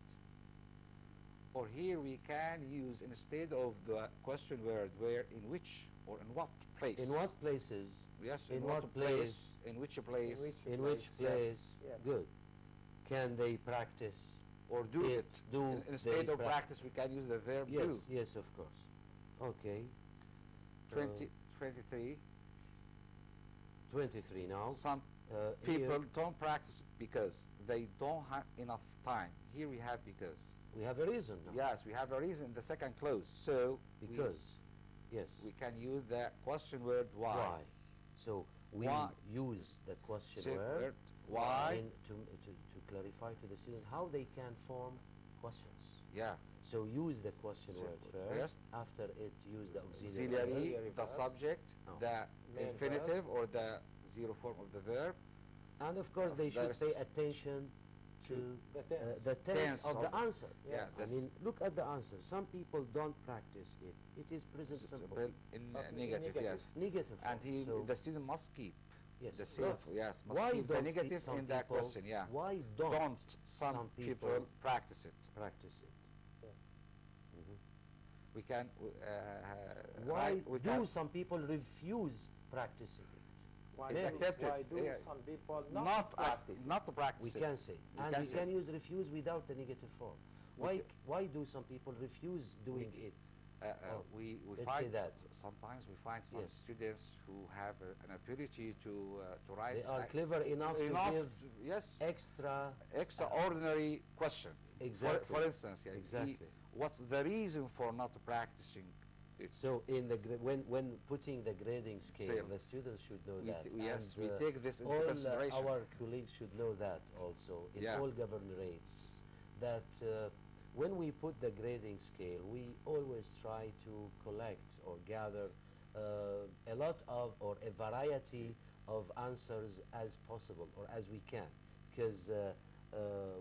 Or here we can use, instead of the question word, where, in which, or in what place. In what places? Yes, in what place? In which place? In which Place, place? yes. Good. Can they practice? Or do It, it. do Instead they of practice, we can use the verb Yes, do. yes, of course. Okay. 23. 23 now. Some Here people don't practice because they don't have enough time. Here we have because. we have a reason now. Yes, we have a reason in the second clause. So Because. Yes. we can use the question word why. Why? So we Why? use the question Say word why? to clarify to the students how they can form questions. Yeah. So use the question So word first, first. After it, use the auxiliary. Auxiliary, Auxiliary the verb. subject, Oh. the Main infinitive or the zero form of the verb. And of course, Of they should the pay rest. attention to The tense. the tense Tense of the of- answer. Yeah, I that's mean, look at the answer. Some people don't practice it. It is present simple. In Okay, negative, yes. negative. Negative And form. So, the student must keep yes. the same, yes, must Why keep the don't negative some in that people- question, yeah. Why Don't don't some people people practice it? practice it? Yes. Mhm. We can, Why we do can some people refuse practicing it? Why It's do, accepted. why do Yeah. some people not not practice? not to practice We it. can say. We And can we say. can use refuse without the negative form. We Why, ca- why do some people refuse doing it? Oh, we let's find say that. sometimes we find some Yes. students who have an ability to write. They are clever enough to give yes, extra. extraordinary question. Exactly. For instance, yeah, Exactly. what's the reason for not practicing it? So in the when putting the grading scale, Scale. the students should know We that. yes, And, we take this into all consideration. our colleagues should know that also in Yeah. all governorates, that when we put the grading scale, we always try to collect or gather a lot of or a variety of answers as possible or as we can, because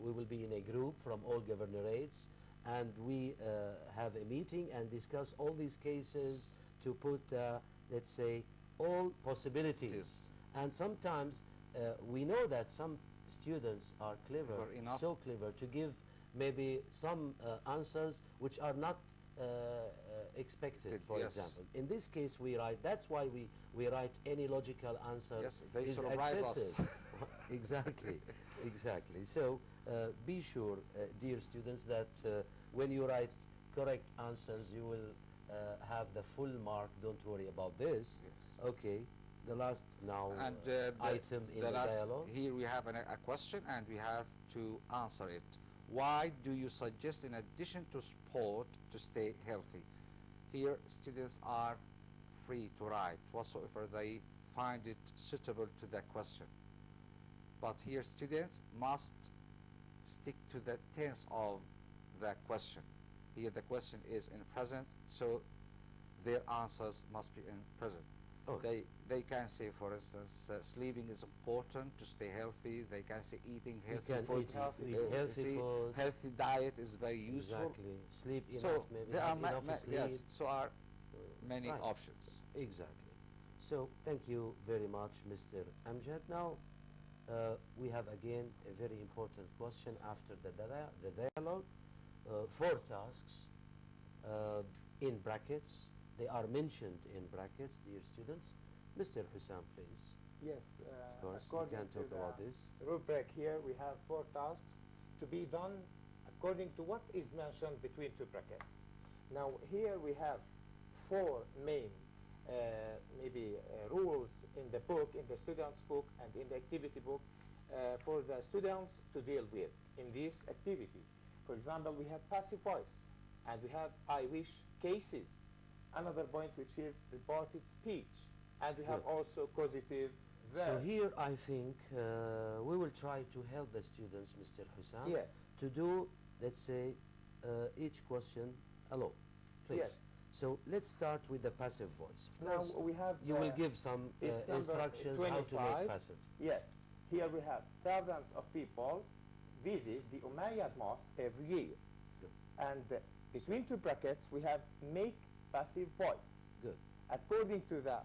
we will be in a group from all governorates, and we have a meeting and discuss all these cases to put, let's say, all possibilities. Yes. And sometimes we know that some students are clever, Clever enough. so clever to give maybe some answers which are not expected, for Yes. example. In this case, we write, that's why we write any logical answer Yes, they is surprise accepted. us. Exactly, exactly. So be sure, dear students, that when you write correct answers, you will have the full mark. Don't worry about this. Yes. Okay, the last now And item in the last, dialogue. here we have a question and we have to answer it. Why do you suggest, in addition to sport, to stay healthy? Here students are free to write whatsoever they find it suitable to the question. But here students must stick to the tense of the question. Here the question is in present, so their answers must be in present. Okay. They can say, for instance, sleeping is important to stay healthy. They can say eating You healthy can food. eat You healthy see, food. healthy diet is very useful. Exactly. Sleep So enough, maybe there are have enough sleep. yes, so are many Right. options. Exactly. So thank you very much, Mr. Amjad. Now we have again a very important question after the dialogue. 4 tasks in brackets. They are mentioned in brackets, dear students. Mr. Hussam, please. Yes, Of course, we according can to talk the about this. rubric here, we have 4 tasks to be done according to what is mentioned between 2 brackets. Now here we have 4 main rules in the book, in the student's book and in the activity book for the students to deal with in this activity. For example, we have passive voice and we have I wish cases. Another point which is reported speech. and we have Good. also causative verbs. So here I think we will try to help the students, Mr. Hussam, Yes. to do, let's say, each question alone, please. Yes. So let's start with the passive voice. Of Now course, we have you will give some it's number instructions how to 25. make passive. Yes, here we have thousands of people visit the Umayyad Mosque every year. Good. And between two brackets, we have make passive voice. Good. According to the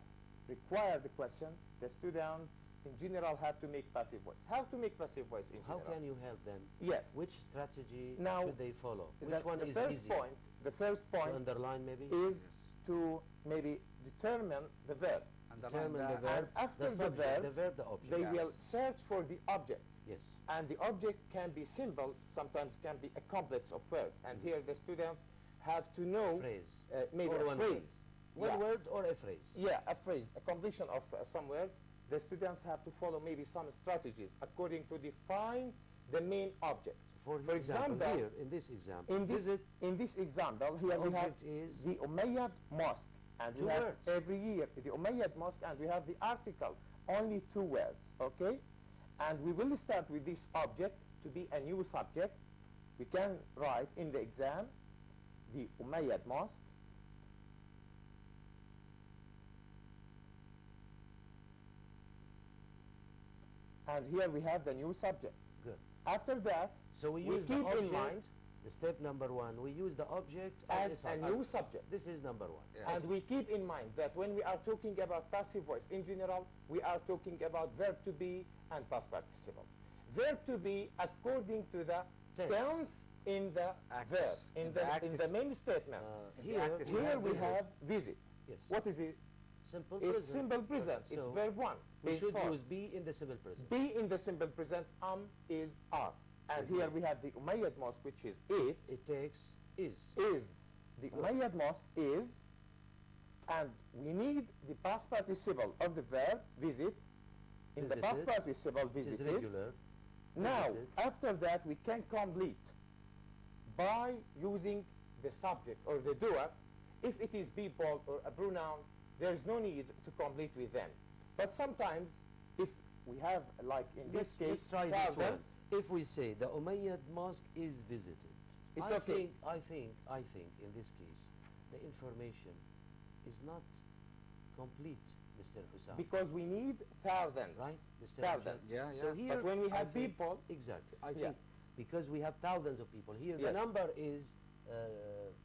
required question, the students in general have to make passive voice. How to make passive voice in How general? can you help them? Yes. Which strategy Now, should they follow? The- Which one the is first easier? point, the first To point underline maybe? is to maybe determine the verb. Determine the that. verb, And after the the subject, verb, the verb, the object. They Yes. will search for the object. Yes. And the object can be simple, sometimes can be a complex of words. And here the students have to know Phrase. maybe Or a one phrase. One Yeah. word or a phrase. Yeah, a phrase, a completion of some words. The students have to follow maybe some strategies according to define the main object. For For example, example, here in this example, In this, visit in this example, here the we have object is the Umayyad Mosque. And Two we have words. every year the Umayyad Mosque, and we have the article, only 2 words, okay? And we will start with this object to be a new subject. We can write in the exam the Umayyad Mosque. And here we have the new subject. good. After that, So we we use the keep in object. mind The step number 1, we use the object as a sub- new subject. This is number 1. Yes. And we keep in mind that when we are talking about passive voice in general, we are talking about verb to be and past participle. Verb to be according to the Tense. tense in the Active. verb, in the main statement. Here, active Here we visit. have visit. Yes. What is it? simple It's present. simple present. It's So verb 1. we Base should 4. use be in the simple present. Be in the simple present, is, are. And here we have the Umayyad Mosque, which is it. It takes is. Is. The Umayyad Mosque is, and we need the past participle of the verb visit. In the past Visited. participle It is visited. regular. Now, Visited. after that, we can complete by using the subject or the doer. If it is people or a pronoun, there is no need to complete with them. But sometimes, if we have, like in this Let's case, try this one. thousands, If we say the Umayyad Mosque is visited, It's I okay. think in this case, the information is not complete, Mr. Hussam. because we need thousands. Right, Mr. Thousands. Yeah, So yeah. here, But when we I have think- people, exactly, I Yeah. think because we have thousands of people here, the Yes. number is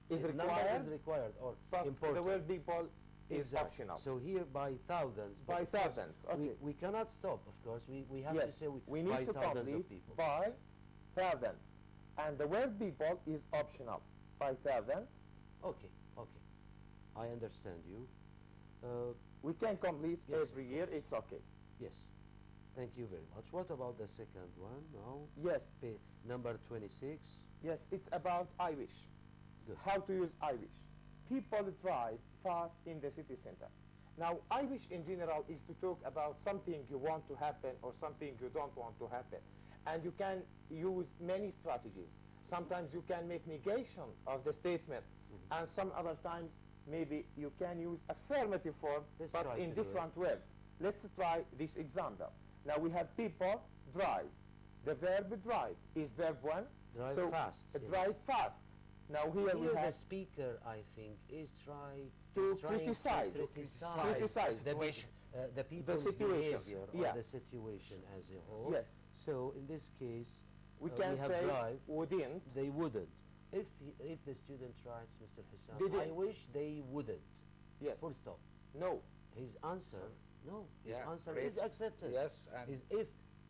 Is the number required, is required or but important. the word people is Exactly. optional. So here by thousands. but By of course thousands, okay. We cannot stop, of course. We have to Yes, say we by need to thousands complete of people. by thousands. And the word people is optional. By thousands, Okay, okay. I understand you. we can complete Yes, every of year, it's okay. Yes. Thank you very much. What about the second one now? Yes, Number 26. yes, it's about I wish. Good. How to use I wish. People drive fast in the city center. Now, I wish in general is to talk about something you want to happen or something you don't want to happen. And you can use many strategies. Sometimes you can make negation of the statement, and some other times maybe you can use affirmative form, Let's but try in to do it. different words. Let's try this example. Now we have people drive. The verb drive is verb 1. Drive so fast, yes. Drive fast. Now here we Here the have speaker, I think, is To trying criticize. Criticize. the people's situation. behavior Yeah. or the situation as a whole. Yes. So in this case, we we can have say drive. wouldn't. They wouldn't. If the student writes, Mr. Hussam, I Didn't. wish they wouldn't. Yes. Full stop. No. His answer, no. His Yeah, answer praise. is accepted. Yes, and Is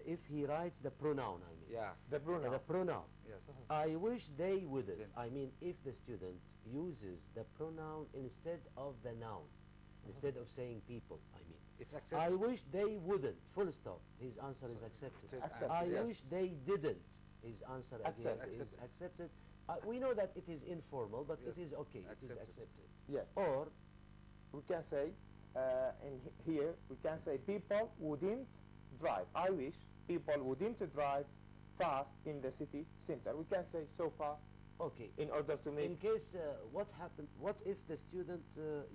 if he writes the pronoun, I mean. yeah, The pronoun. The pronoun. yes. I wish they wouldn't. Didn't. I mean, if the student uses the pronoun instead of the noun, instead of saying people, I mean. It's I accepted. wish they wouldn't. Full stop. His answer is accepted. Accepted, I yes. wish they didn't. His answer again Accepted. is accepted. We know that it is informal, but Yes. it is okay. It is Accepted. accepted. Yes. Or We can say here we can say people wouldn't drive. I wish people wouldn't drive fast in the city center. We can say so fast okay. in order to In make case what if the student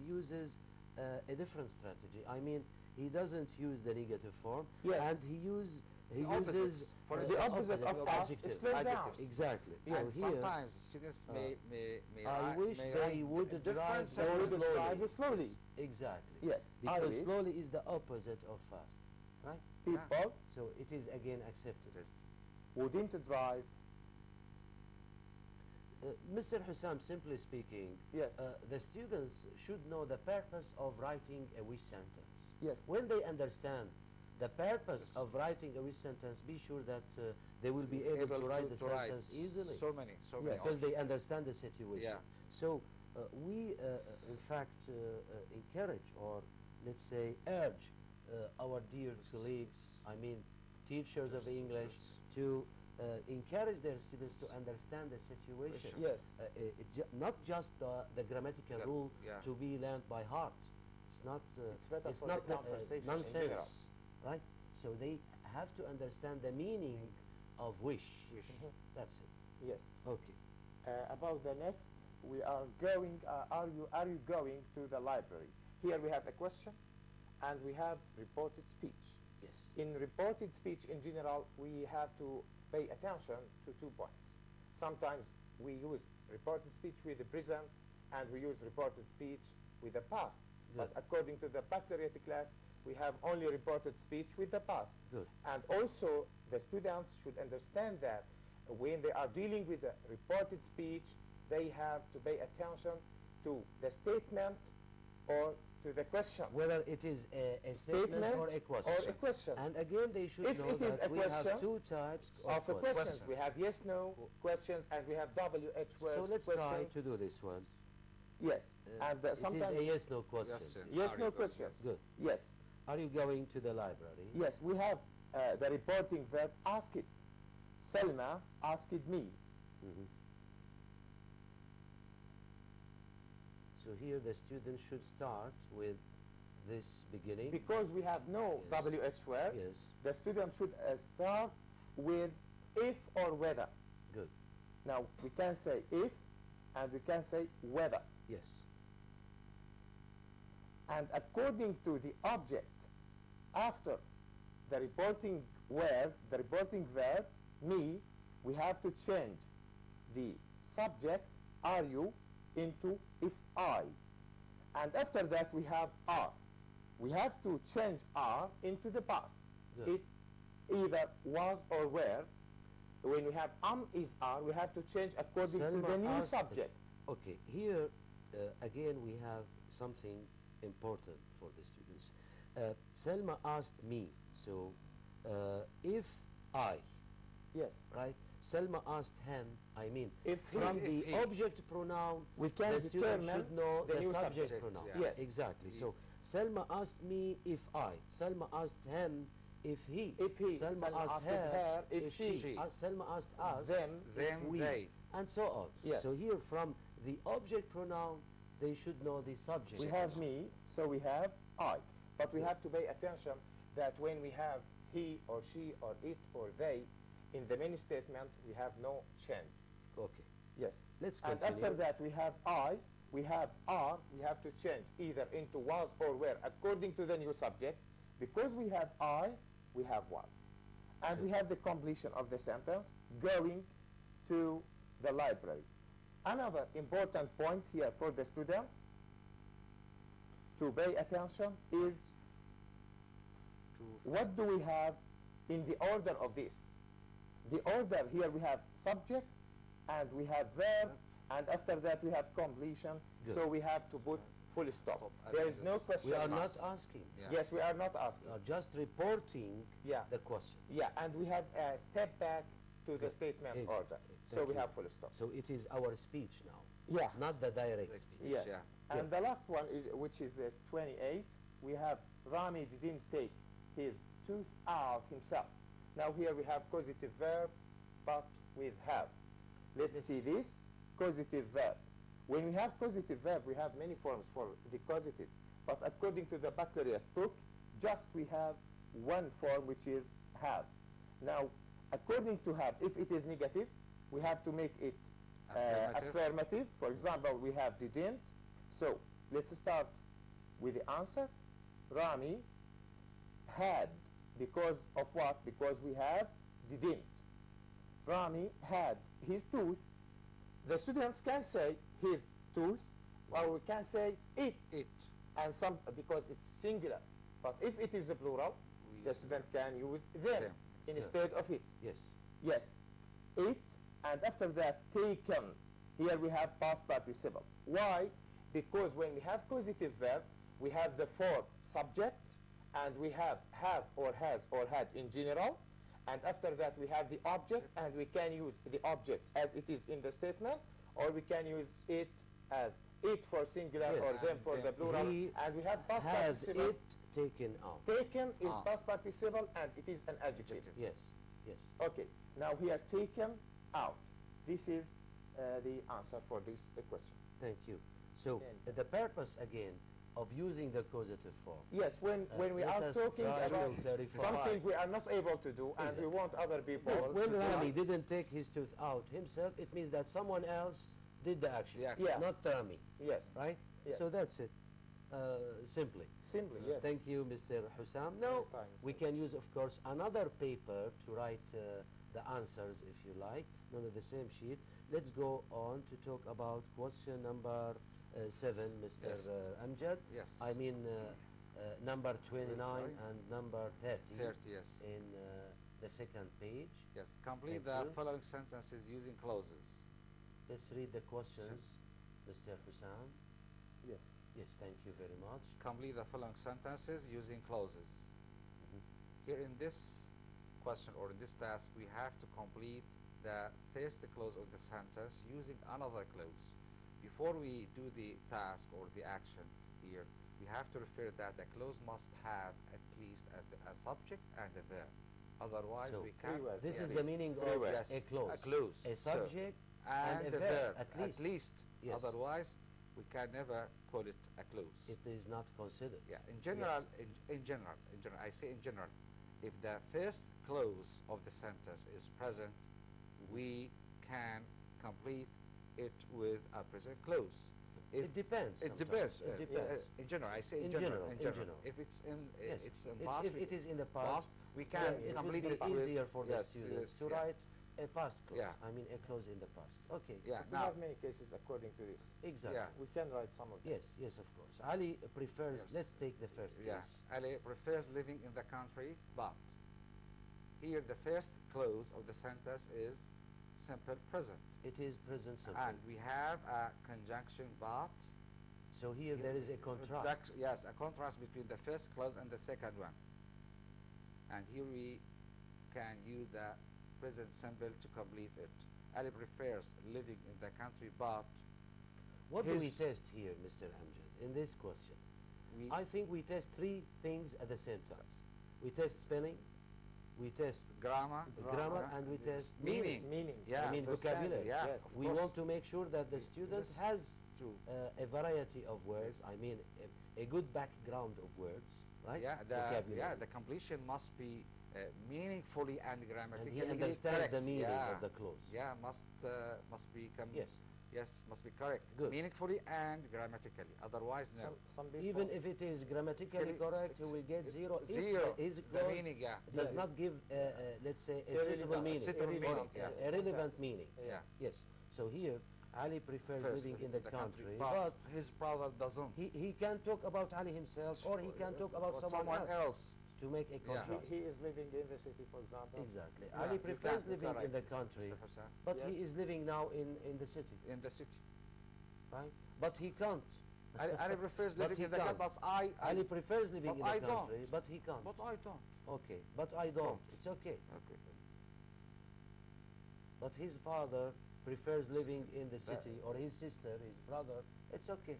uses a different strategy. I mean, he doesn't use the negative form, Yes. and he uses For the opposite of fast adjective. is slow down. Adjectives. Exactly. And So here, sometimes students may I wish may they write would different drive They would sentences. drive slowly. exactly. Yes. I Because wish slowly is the opposite of fast, right? people So it is again accepted. wouldn't drive. Mr. Hussam, simply speaking, Yes. the students should know the purpose of writing a wish sentence. Yes. When they understand the purpose Yes. of writing a wish sentence, be sure that they will be able to write the sentence easily, So many Yes. because they understand the situation. Yeah. So we, in fact, encourage, or let's say urge, our dear colleagues, I mean teachers of Yes, English, yes. to encourage their students to understand the situation. Yes. Not just the grammatical Yeah, rule yeah. to be learned by heart. It's not. It's better for not the conversation in nonsense, general. right? So they have to understand the meaning of wish. Wish. That's it. Yes. Okay. About the next, we are going. Are you going to the library? Here we have a question, and we have reported speech. Yes. In reported speech in general, we have to pay attention to 2 points. Sometimes we use reported speech with the present, and we use reported speech with the past. But Good. according to the baccalaureate class, we have only reported speech with the past. Good. And also, the students should understand that when they are dealing with the reported speech, they have to pay attention to the statement or to the question. Whether it is a statement or a question. And again, they should If know it is that a we have question two types Of the of questions, questions. we have yes/no questions, and we have WH words So let's try questions. to do this one. Yes, and It is sometimes a yes/no question. Yes, and yes/no are you going? questions. Good. Yes, Are you going to the library? yes. We have the reporting verb ask it. Selma asked me. Mhm. So here the student should start with this beginning. Because we have no Yes. WH word, Yes. the student should start with if or whether. Good. Now, we can say if, and we can say whether. Yes. And according to the object, after the reporting word, the reporting verb, me, we have to change the subject, are you, into if I. And after that, we have are. We have to change are into the past. Good. It either was or were. When we have is are, we have to change according to Selma the new asked- subject. Okay, here again we have something important for the students. Selma asked me, so if I, Yes. right? Selma asked him, I mean, If he- from if the he. object pronoun, We can the student determine should know the the new subject subject. pronoun. Yeah. Yes. Exactly. He. So Selma asked me if I. Selma asked him if he. If he. Selma Selma asked asked her her if she. She. Selma asked us Them. Them, if we. they. And so on. Yes. So here from the object pronoun, they should know the subject. We have me, so we have I. But we have to pay attention that when we have he or she or it or they, in the main statement, we have no change. Okay. Yes. Let's And continue. after that, we have I, we have are, we have to change either into was or were according to the new subject. Because we have I, we have was. And we have the completion of the sentence, going to the library. Another important point here for the students to pay attention is what do we have in the order of this? The order here we have subject and we have verb and after that we have completion. Good. So we have to put full stop. Stop. There is no question We are mark. not asking. Yeah. Yes, we are not We asking. are just reporting Yeah. the question. Yeah, and we have a step back to the Good. statement Exactly. order. So Thank we you. have full stop. So it is our speech now, Yeah. not the direct Direct speech. speech. Yes. Yeah. And the last one, is, which is 28, we have Rami didn't take his tooth out himself. Now here we have causative verb, but with have. Let's see this, causative verb. When we have causative verb, we have many forms for the causative. But according to the baccalaureate book, just we have one form, which is have. Now, according to have, if it is negative, we have to make it Affirmative. affirmative. For example, we have didn't. So let's start with the answer. Rami had, because of what? Because we have didn't. Rami had his tooth. The students can say his tooth, or we can say it. It. And some, because it's singular. But if it is a plural, We- the student can use them Them. instead of it. Yes. Yes, it, and after that, taken. Here we have past participle. Why? Because when we have causative verb, we have the form subject, and we have or has or had in general, and after that we have the object, and we can use the object as it is in the statement, or we can use it as it for singular Yes. or them And for the them. plural, He and we have past Has participle. it taken out? Taken is Ah. past participle, and it is an adjective. Adjective. Yes. Yes. Okay, now here taken out. This is the answer for this question. Thank you. So the purpose again of using the causative form. Yes, when we let are us talking try to about clarify. something we are not able to do and we Exactly. want other people Because when to do Rami it. didn't take his tooth out himself, it means that someone else did the action, Yeah. Yeah. not Rami, Yes, right? Yes. So that's it, simply. simply, yes. Thank you, Mr. Hussam. Now, Anytime, we Mr. can use, of course, another paper to write the answers, if you like, not on the same sheet. Let's go on to talk about question number 7, Mr. Yes. Amjad. Yes. I mean, number 29 Sorry. and number 30, 30, yes. in the second page. Yes. Complete Thank the you. following sentences using clauses. Let's read the questions, Mr. Hussam. Yes. Yes, thank you very much. Complete the following sentences using clauses. Mhm. Here in this question or in this task, we have to complete the first clause of the sentence using another clause. Before we do the task or the action here, we have to refer that the clause must have at least a subject and a verb. Otherwise, So, we three can't. words. This At is the least meaning three of words. a clause. A clause. A So, subject and a the verb, verb, at least. Yes. Otherwise, we can never call it a clause. It is not considered. Yeah, in general, in general, I say in general, if the first clause of the sentence is present, we can complete it with a present clause. If It depends. it sometimes. depends. It depends. In general, I say in In general. general. If it's in Yes. it's in It- past, if it is in the past, we yeah, can it would complete be it with easier for the yes, students yes, to yeah. write a past clause. Yeah. I mean, a clause in the past. Okay. Yeah. We Now, have many cases according to this. Exactly. Yeah. We can write some of them. Yes, yes, of course. Ali prefers, Yes. let's take the first yeah, case. Ali prefers living in the country, but here the first clause of the sentence is simple present. It is present simple. And we have a conjunction but. So here there is a contrast. Yes, a contrast between the first clause and the second one. And here we can use the present simple to complete it. Ali prefers living in the country, but What do we his- test here, Mr. Amjad, in this question? we I think we test three things at the same time. We test spelling, we test grammar, grammar, and we test meaning. Meaning. Yeah. I mean Understanding, vocabulary. Yeah, Yes. of We course. want to make sure that the student This has True. a variety of words. Yes. I mean, a good background of words, right? Yeah, Vocabulary. the completion must be meaningfully and And grammatically he understands correct. the meaning yeah. of the clause. Yeah, must become Yes. yes, must be correct. Good. Meaningfully and grammatically. Otherwise, no. Some people. Even if it is grammatically Really, correct, he will get it's zero. If zero. his The clause meaning, yeah. does Yes. not give, let's say, a Irrelevant. suitable meaning, Suitable or meaning, a yeah. relevant Sometimes. meaning. Yeah. Yes. So here, Ali prefers First, living in the country, but his brother doesn't. he can talk about Ali himself, or he can talk about Or someone else to make a Yeah. contrast. He is living in the city, for example. Exactly. Yeah, Ali you prefers can living in write the it, country, Mr. Hussain. but Yes. he is living now in the city, In the city. right? But he can't. Ali prefers But living he in the can't. country, but I Ali prefers living but in I the don't. country, but he can't. But I don't. Okay, but I don't. Don't. It's okay. Okay. But his father prefers living in the city, or his sister, his brother. It's okay.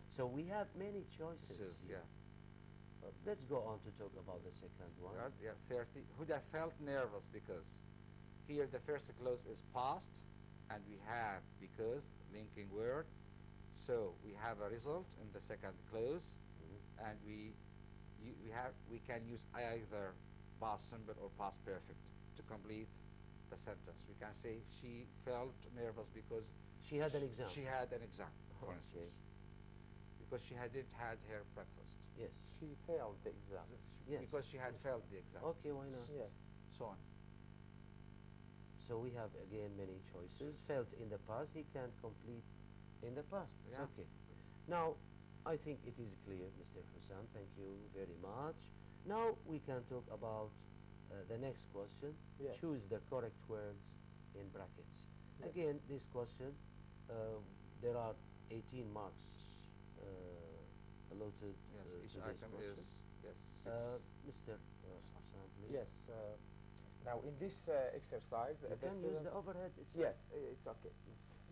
So we have many choices. This is, here. yeah. But let's go on to talk about the second one. Right, yeah, 30. Huda felt nervous because here the first clause is past, and we have because linking word. So we have a result in the second clause, Mhm. and we can use either past simple or past perfect to complete the sentence. We can say she felt nervous because She had an exam. She had an exam, for Okay. instance. We because she hadn't had her breakfast. Yes. She failed the exam. Yes. Because she had failed the exam. Okay, why not? Yes. So on. So we have again many choices. Failed in the past, he can't complete in the past. It's Yeah. okay. Now, I think it is clear, Mr. Hussan. Thank you very much. Now we can talk about the next question. Yes. Choose the correct words in brackets. Yes. Again, this question, there are 18 marks allotted Yes, to each this item question. is, yes, 6. Mr. Hussan, please. Yes. Now in this exercise, You the can use the students. overhead itself. Yes, it's okay.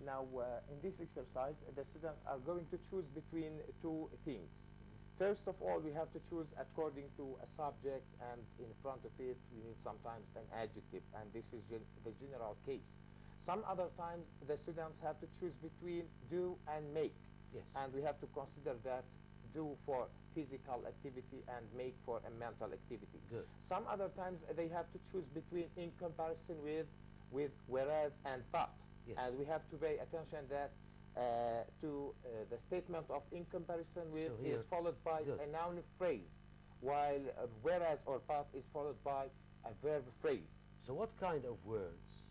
Now, in this exercise, the students are going to choose between two things. First of all, we have to choose according to a subject, and in front of it, we need sometimes an adjective, and this is the general case. Some other times, the students have to choose between do and make, Yes. and we have to consider that do for physical activity and make for a mental activity. Good. Some other times, they have to choose between in comparison with whereas and but. Yes. And we have to pay attention that to the statement of in comparison with So here- is followed by good. a noun phrase, while whereas or but is followed by a verb phrase. So what kind of words,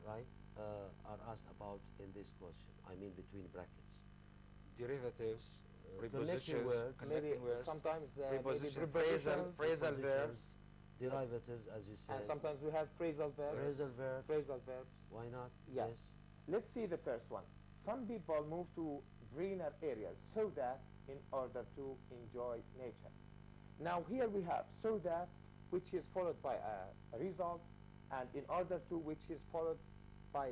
right, are asked about in this question? I mean between brackets. Derivatives, Connecting prepositions, words. Maybe connecting words, sometimes maybe preposition, prepositions, phrasal verbs. Prepositions, derivatives, as you said. and sometimes we have phrasal verbs. Phrasal verbs. Phrasal verbs. Why not? Yeah. Yes. Let's see the first one. Some people move to greener areas so that in order to enjoy nature. Now here we have so that, which is followed by a result, and in order to, which is followed by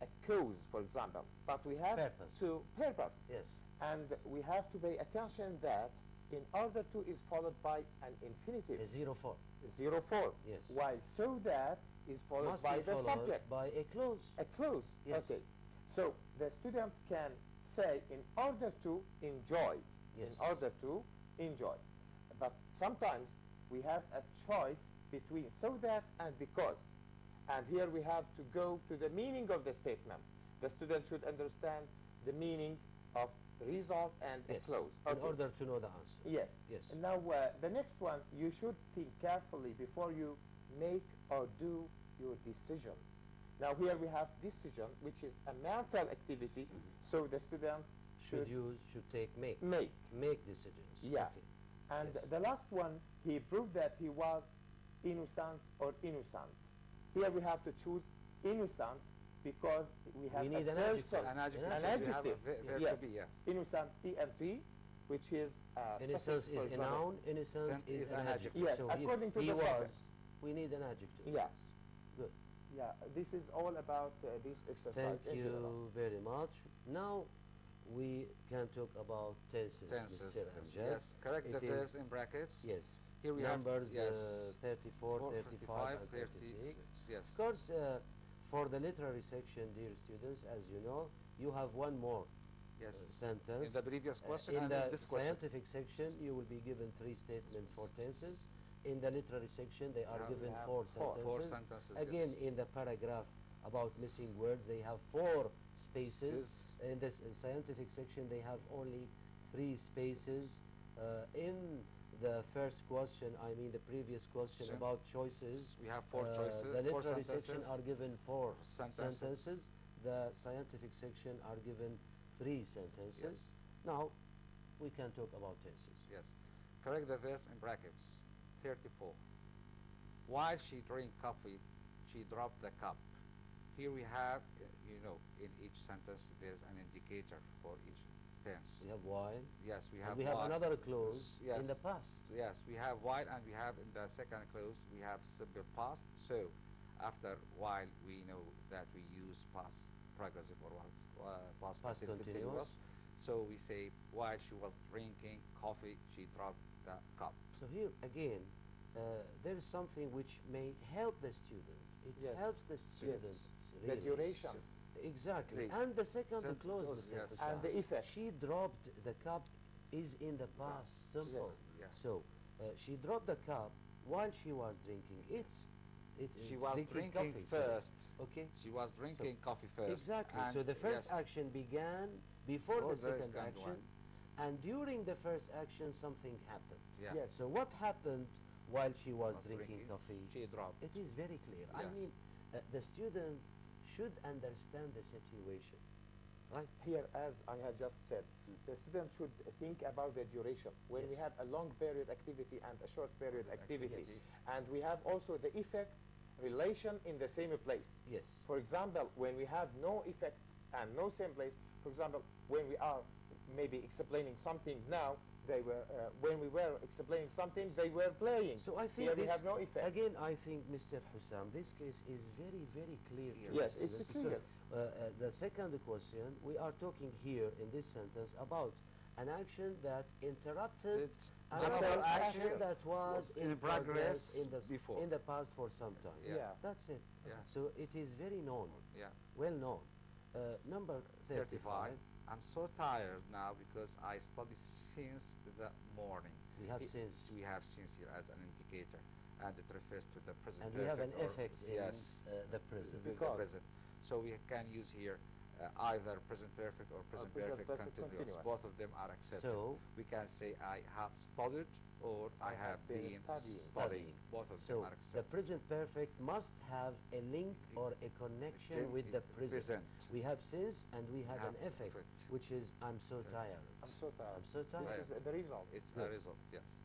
a cause, for example. But we have Purpose. to purpose. Yes. And we have to pay attention that in order to is followed by an infinitive, A 04. 04. Yes. While so that is followed Must by be the followed subject. by a clause. A clause. Yes. Okay. So the student can say in order to enjoy. Yes. In order to enjoy. But sometimes we have a choice between so that and because. And here we have to go to the meaning of the statement. The student should understand the meaning of result and Yes. a clause. In order to know the answer. Yes. Yes. And now the next one, you should think carefully before you make or do your decision. Now here we have decision, which is a mental activity, so the student should Should take make decisions. Yeah. Okay. And Yes. the last one, he proved that he was innocent or innocent. Here we have to choose innocent because we have We a need an person. An adjective. An because we have a adjective. verb Yes. to be, yes. Innocent, ENT, which is Innocence suffix, for is a example. noun. Innocent Innocent is is an an adjective. Yes, So according to he the was. suffix. We need an adjective. Yeah. Good. Yeah, this is all about this exercise Thank in general. you very much. Now we can talk about tenses, Tenses. Mr. Amjad. Yes, correct It the is- verse in brackets. Yes. Here we Numbers have, yes, 34, 35, and 36. 36. Yes. Of course, for the literary section, dear students, as you know, you have one more Yes. sentence. In the previous question in and the in this question. scientific section, you will be given 3 statements for tenses. In the literary section, they are Yeah, given we have 4 four. sentences. 4 sentences. Again, yes. in the paragraph about missing words, they have 4 spaces. In this scientific section, they have only 3 spaces. In the first question, I mean the previous question Sure. about choices, We have 4 choices. the 4 literary section sentences. are given 4 Sentences. sentences. The scientific section are given 3 sentences. Yes. Now, we can talk about tenses. Yes. Correct the verse in brackets. 34. While she drank coffee, she dropped the cup. Here we have, in each sentence there's an indicator for each tense. We have while. Yes, we And have we have while. another clause Yes. in the past. Yes, we have while, and we have in the second clause we have simple past. So after while we know that we use past progressive or past Past continuous. So we say while she was drinking coffee, she dropped the cup. So here again, there is something which may help the student. It Yes. helps the student. The really. duration. Exactly. The And the second second clause, clause, Mr. yes. Fassah, And the effect. She dropped the cup is in the past. Simple. Yes. So she dropped the cup while she was drinking it. She was drinking coffee, sorry. first. Okay. She was drinking coffee first. Exactly. and So the first yes, action began before the there is second kind action. one. and during the first action something happened. Yeah. Yes. So what happened while she was Was drinking drinking, coffee? she dropped. It is very clear. I Yes. mean, the student should understand the situation, right? Here, as I have just said, the student should think about the duration. When we Yes. have a long period activity and a short period activity, Activity. and we have also the effect relation in the same place. Yes. For example, when we have no effect and no same place, for example, when we are maybe explaining something now, they were when we were explaining something, they were playing. So I think Here we this, have no effect. again, I think, Mr. Hussam, this case is very, very clear. to Yes, the it's students clear. because, the second question, we are talking here in this sentence about an action that interrupted another another action action that was in progress in the before. in the past for some time. Yeah. That's it. Yeah. So it is very known, Yeah. well known. Number 35. I'm so tired now because I studied since the morning. We have It- since. We have since here as an indicator, and it refers to the present And we have an perfect or- effect in yes, the present. the Because- present. So we can use here either present perfect or present present perfect, perfect continuous. continuous. Both of them are accepted. So, we can say I have studied or I have been studying. studying. Both of so them are the accepted. present perfect must have a link or a connection with the present. We have since and we have an effect, which is I'm so tired. I'm so tired. I'm so tired. This is the result. It's Good. a result, yes.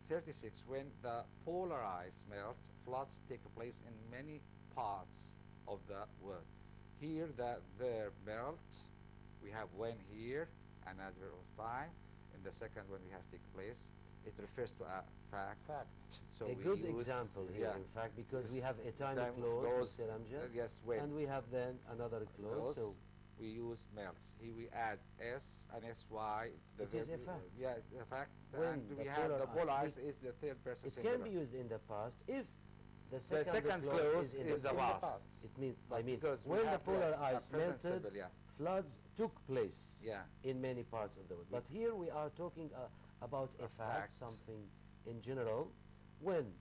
36. When the polar ice melt, floods take place in many parts of the world. Here the verb melt, we have when here, an adverb of time. In the second one we have take place. It refers to a fact. Fact. So A we good use- example here, yeah, in fact, because we Yes. have a time Time clause, clause, Mr. Amjad, yes, when. and we have then another clause. So we use melts. Here we add s and sy. The It is verb- a fact. Yeah, it's a fact. When And the we have polar the polar ice- ice is the third person it singular. can be used in the past if the The second, second clause clause is in is the the past. past. It means, I But mean, because we when the have polar yes, a ice present melted, simple, yeah. floods took place Yeah. in many parts of the world. But here we are talking about a fact, fact. something in general. When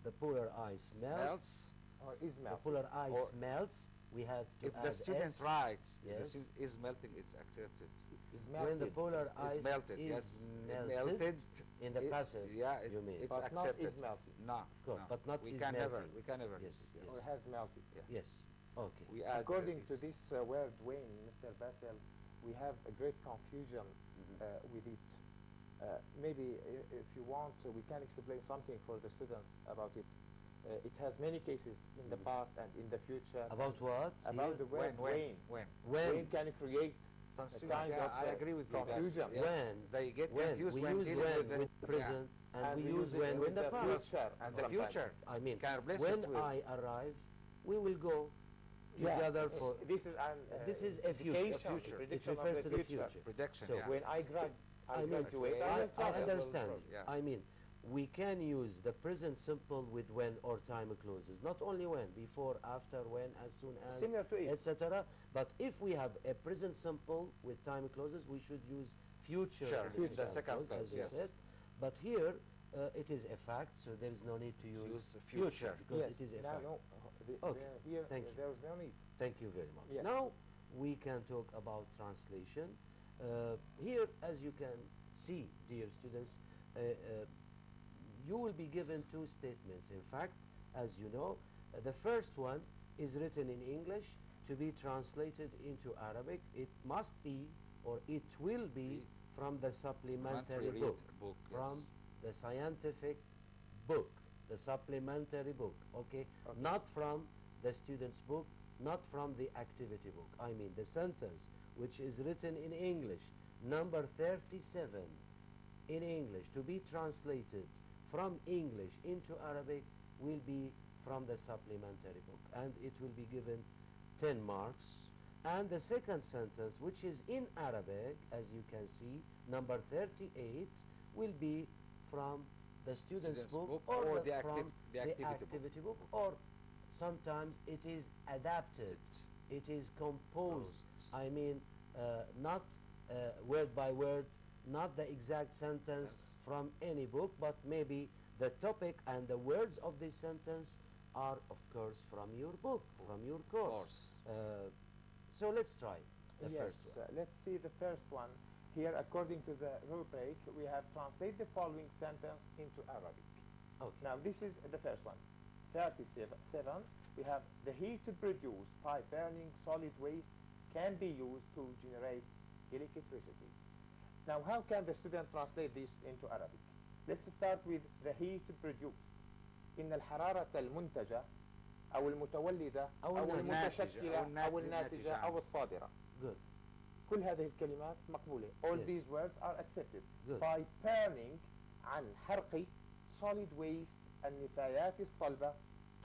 the polar ice melts, Or is the melting. polar ice Or melts, we have to If add the student S. writes, if the Yes. student is melting, it's accepted. Is When the melted. polar Is ice melted, is yes. melted, in the passive, yeah, you mean. it's but not accepted. is melting. No, Of course, no. but not we is can never. melting. We can never. Yes, yes. Or has melted. Yes. Okay. We add According to is. this word Wayne, Mr. Bassel, we have a great confusion with it. Maybe if you want, we can explain something for the students about it. It has many cases in the past and in the future. About what? About here? the word Wayne. When? Wayne can create Some a students, kind yeah, of I agree with you. that's- confusion. yes, When? they get When confused we when use dealing when with the with present and we use it when with in the past. future and the sometimes. future. I mean, Can replace when it with- I arrive, we will go Yeah, together yes, for. this is an This is a future. indication, A future. It prediction refers of to the the future. future. Prediction, So yeah. When I I mean, graduate, I I will I travel. understand you. Yeah. I mean, we can use the present simple with when or time clauses. Not only when, before, after, when, as soon as, Similar to if. etc. But if we have a present simple with time clauses, we should use future. Sure, as a future. time The second clause, clause, as you yes. said. But here, it is a fact, so there is no need to use, Use future. because Yes, it is a now, fact. no, Okay, here thank you. there is no need. Thank you very much. Yeah. Now we can talk about translation. Here, as you can see, dear students, you will be given two statements. In fact, as you know, the first one is written in English to be translated into Arabic. It must be, or it will be, from the supplementary Read book, book, from yes. the scientific book, the supplementary book, okay? Okay. Not from the student's book, not from the activity book. I mean, the sentence which is written in English, number 37, in English, to be translated from English into Arabic, will be from the supplementary book, and it will be given 10 marks. And the second sentence, which is in Arabic, as you can see, number 38, will be from the student's book, or the from the activity book. activity book, or sometimes it is adapted, it is composed. I mean, not word by word, not the exact sentence Yes. from any book, but maybe the topic and the words of this sentence are, of course, from your book, from your course. So let's try the Yes, first one. let's see the first one. Here, according to the rubric, we have translated the following sentence into Arabic. Okay. Now, this is the first one. 37, we have the heat produced by burning solid waste can be used to generate electricity. Now, how can the student translate this into Arabic? Let's start with the heat produced. إن الحرارة المنتجة أو المتولدة أو المتشكلة أو الناتجة أو الصادرة. Good. كل هذه الكلمات مقبولة. All Yes. these words are accepted. Good. By burning عن حرق solid waste النفايات الصلبة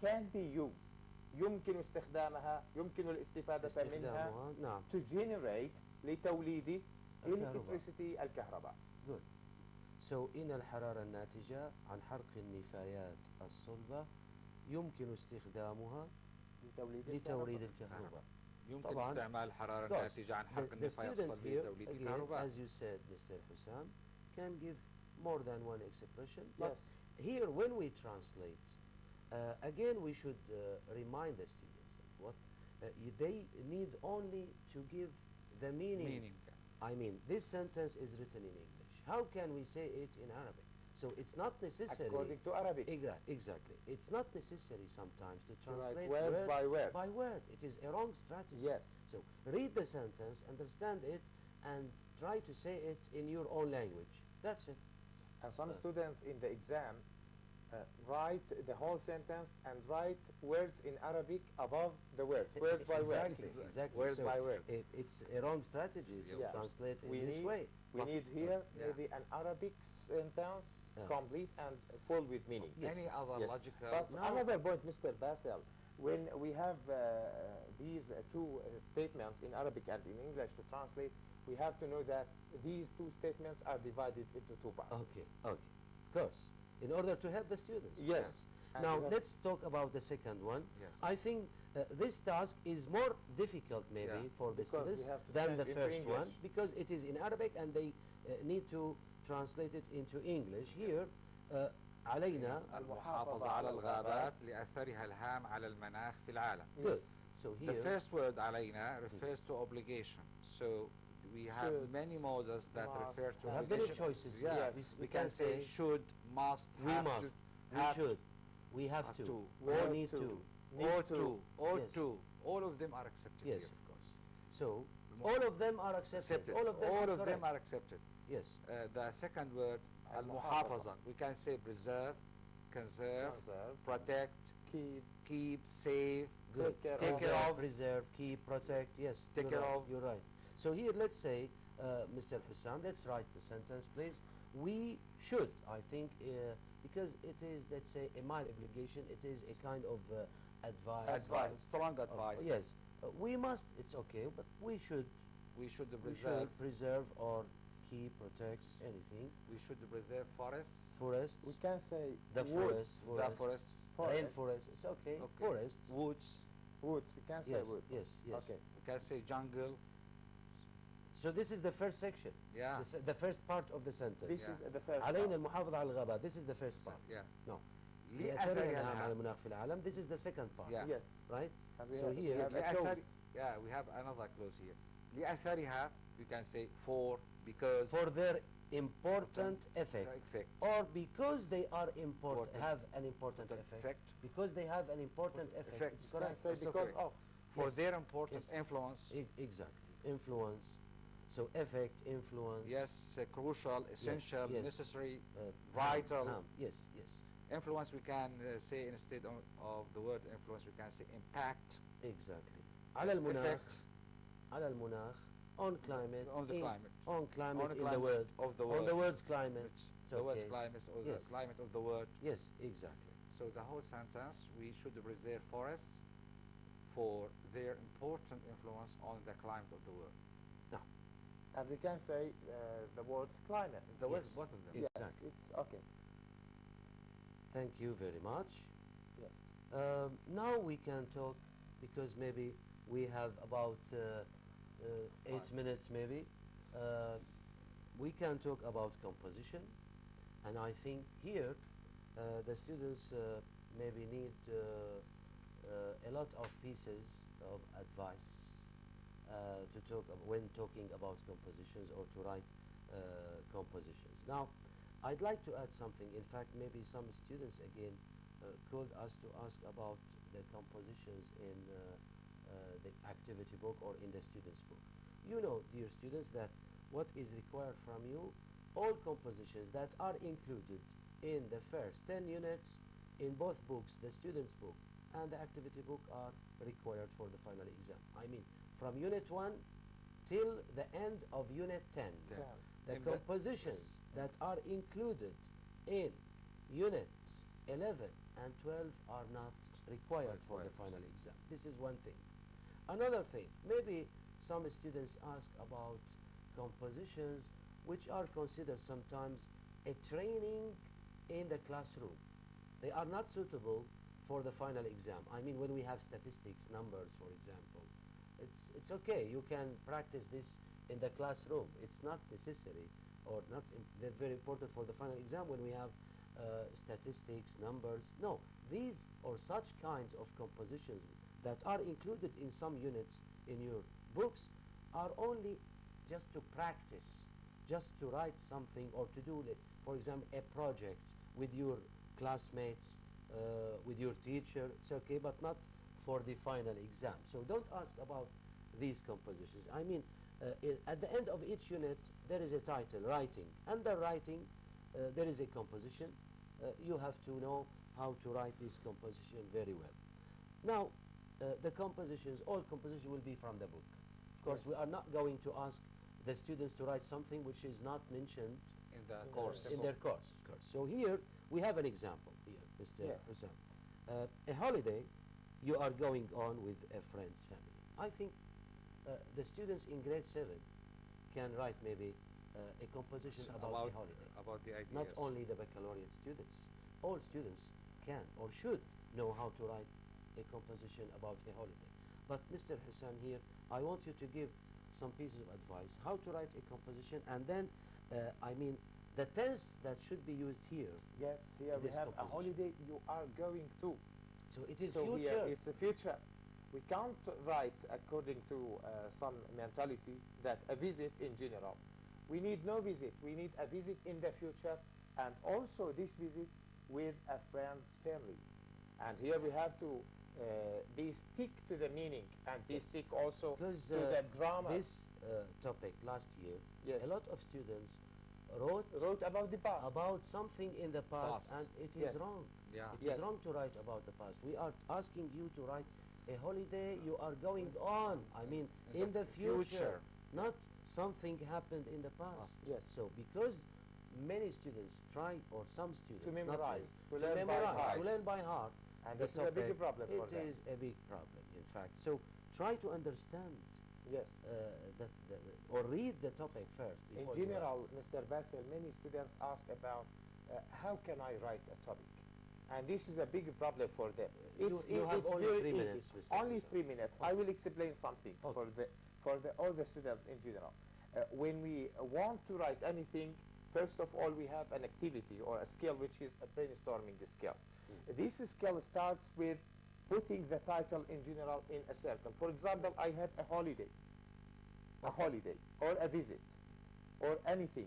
can be used. يمكن استخدامها، يمكن الاستفادة منها نعم. to generate لتوليد الكهرباء. electricity الكهرباء. Good. So إن الحرارة الناتجة عن حرق النفايات الصلبة يمكن استخدامها لتوليد الكهرباء. يمكن طبعاً استعمال الحرارة of course, الناتجة عن حرق the النفايات student الصلبية here, لتوليد again, الكهرباء. as you said, Mr. Hussam, can give more than one expression. But Yes. here, when we translate, again, we should remind the students that what they need only to give the meaning. I mean, this sentence is written in English. How can we say it in Arabic? So it's not necessary. According to Arabic. Exactly. It's not necessary sometimes to To write translate word by word. by word. It is a wrong strategy. Yes. So read the sentence, understand it, and try to say it in your own language. That's it. And some students in the exam write the whole sentence and write words in Arabic above the words, word by word. Exactly. Word So by word. it's a wrong strategy to Yeah. translate in We this need- way. We need here Yeah. maybe an Arabic sentence, complete and full with meaning. Yes. Any other Yes. logical... But Now- another point, Mr. Basil, when we have these two statements in Arabic and in English to translate, we have to know that these two statements are divided into two parts. Okay. Of course. In order to help the students. Yes. And Now we have- let's talk about the second one. Yes. I think this task is more difficult maybe Yeah. for the Because we students have to than the change into first one English. because it is in Arabic and they need to translate it into English. Here, علينا. المحافظة على الغابات لأثرها الهام على المناخ في العالم. Good. So The here, first word علينا refers to obligation. So we have Should, many models that must, refer to we have obligation. many choices. Yeah. Yes. We can say should, must, we have must, to, we have should, we have have to, to, we or have need to. to. or Need to, or Yes. to. All of them are accepted Yes, here. of course. So all of them are accepted. Accepted. All of them are correct. are accepted. Yes. The second word, المحافظة. We can say preserve, conserve, Conserve, protect, keep, save, Good. take care of. Preserve, keep, protect. Yes. Take you're care right, of. You're right. So here, let's say, Mr. Hussam, let's write the sentence, please. We should, I think, because it is, let's say, a mild obligation. It is a kind of advice. strong of- advice. yes. We must. It's okay, but we should. We should We preserve. should preserve or keep, protect anything. We should preserve forests. Forests. We can say The woods, forest. The forests. Rainforest. It's okay. Okay. Forests. Woods. woods. We can say Yes. woods. Yes. Yes. Okay. We can say jungle. So this is the first section. Yeah. The first part of the sentence. This Yeah. is the first علينا part. المحافظة على الغابات. This is the first part. Yeah. No. لأثرها لأثرها الهام على الهام. المناخ في العالم. This is the second part. Yeah. Yes. Right? And we So have, here- we have a لأثر- clause. Yeah, we have another clause here. لأثرها, we can say for, because. For their important effect. Effect. Or because they are important, Important. have an important effect. Effect. Because they have an important effect. Effect. It's We can correct. say That's because okay. of. For Yes. their important Yes. influence. Exactly. Influence. So effect, influence. Yes, crucial, essential, yes. necessary, uh, vital. harm. Yes. Yes. Influence, we can say instead of the word influence, we can say impact, Exactly. على المناخ. effect على المناخ. On climate. on the in- climate. On climate On the in the climate world. of the On world. the world's climate. It's It's the world's okay. climate or Yes. the climate of the world. Yes, exactly. So the whole sentence, we should preserve forests for their important influence on the climate of the world. And we can say the words climate. The Yes. both of them. Yes, Exactly. it's okay. Thank you very much. Yes. Now we can talk because maybe we have about 8 5. minutes maybe. We can talk about composition, and I think here the students maybe need a lot of pieces of advice to talk when talking about compositions or to write compositions. Now, I'd like to add something. In fact, maybe some students again called us to ask about the compositions in the activity book or in the student's book. You know, dear students, that what is required from you, all compositions that are included in the first 10 units in both books, the student's book and the activity book, are required for the final exam. I mean, from unit 1 till the end of unit 10. The compositions that are included in units 11 and 12 are not required for the final exam. This is one thing. Another thing, maybe some students ask about compositions which are considered sometimes a training in the classroom. They are not suitable for the final exam. I mean, when we have statistics, numbers, for example, it's okay. You can practice this in the classroom. It's not necessary or not they're very important for the final exam when we have statistics, numbers. No, these or such kinds of compositions that are included in some units in your books are only just to practice, just to write something or to do, for example, a project with your classmates, with your teacher. It's okay, but not for the final exam. So don't ask about these compositions. I mean, at the end of each unit, there is a title, writing. Under writing, there is a composition. You have to know how to write this composition very well. Now, the compositions, all compositions will be from the book. Of course, we are not going to ask the students to write something which is not mentioned in the course. In their course. So here, we have an example here, Mr. Husam. A holiday, you are going on with a friend's family. I think the students in grade 7 can write maybe a composition about the holiday. About the ideas. Not only the baccalaureate students. All students can or should know how to write a composition about a holiday. But Mr. Husam here, I want you to give some pieces of advice how to write a composition, and then, I mean, the tense that should be used here. Yes, here we have a holiday you are going to. So it is so future. Here it's a future. We can't write according to some mentality that a visit in general. We need no visit. We need a visit in the future, and also this visit with a friend's family. And here we have to be stick to the meaning and be stick also to the grammar. This topic last year, yes, a lot of students wrote about the past, about something in the past, and it is yes, wrong. Yeah. It is wrong to write about the past. We are asking you to write a holiday you are going on. I mean, in the future, not something happened in the past. Yes. So because many students try, or some students, to memorize, to learn by heart, and this is a big problem for them. It is a big problem, in fact. So try to understand. Yes. Or read the topic first. In general, Mr. Basil, many students ask about how can I write a topic? And this is a big problem for them. It's only very 3 easy. minutes. Only 3 minutes. I will explain something for all the students in general. When we want to write anything, first of all, we have an activity or a skill which is a brainstorming skill. This skill starts with putting the title in general in a circle. For example, I have a holiday or a visit or anything.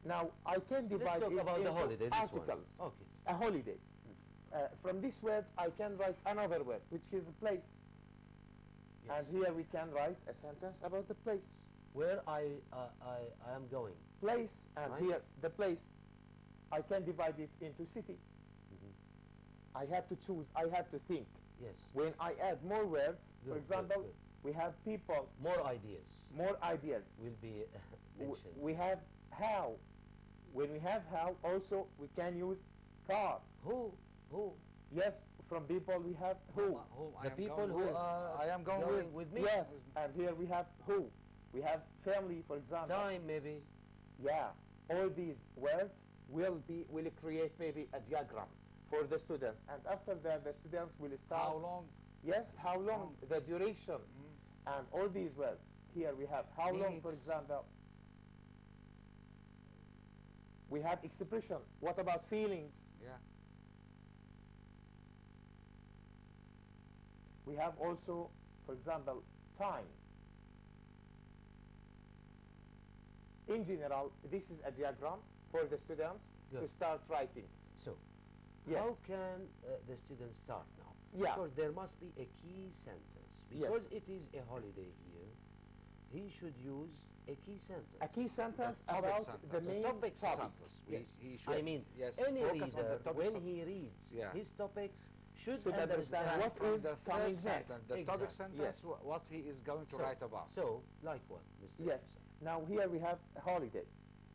Now, I can divide it into articles. Okay. A holiday. From this word, I can write another word, which is a place. Yes. And here we can write a sentence about the place. Where I am going. Place, and right, here the place, I can divide it into city. I have to choose, I have to think. Yes. When I add more words, for example, we have people. More ideas. More ideas. Will be mentioned. We have how. When we have how, also we can use car. Who? Yes, from people we have who. The people who are I am going with me. Yes, and here we have who. We have family, for example. Time, maybe. Yeah, all these words will create maybe a diagram for the students, and after that the students will start. How long? Yes, how long, the duration, and all these words. Here we have how long, for example. We have expression. What about feelings? Yeah. We have also, for example, time. in general, this is a diagram for the students Good. to start writing. So, Yes. how can the students start now? Yeah. Because there must be a key sentence. Yes. Because it is a holiday here, he should use a key sentence. A key sentence topic about sentence. the main Topic topic. sentence. Yes. He should, I mean, yes, any focus on the reader, topic when sentence. he reads Yeah. his topics, should Should understand understand what From is the coming first next. sentence, the topic Exactly. sentence, Yes. what he is going to So- write about. So, like what, Mr. Yes. Hussain? Now here we have a holiday.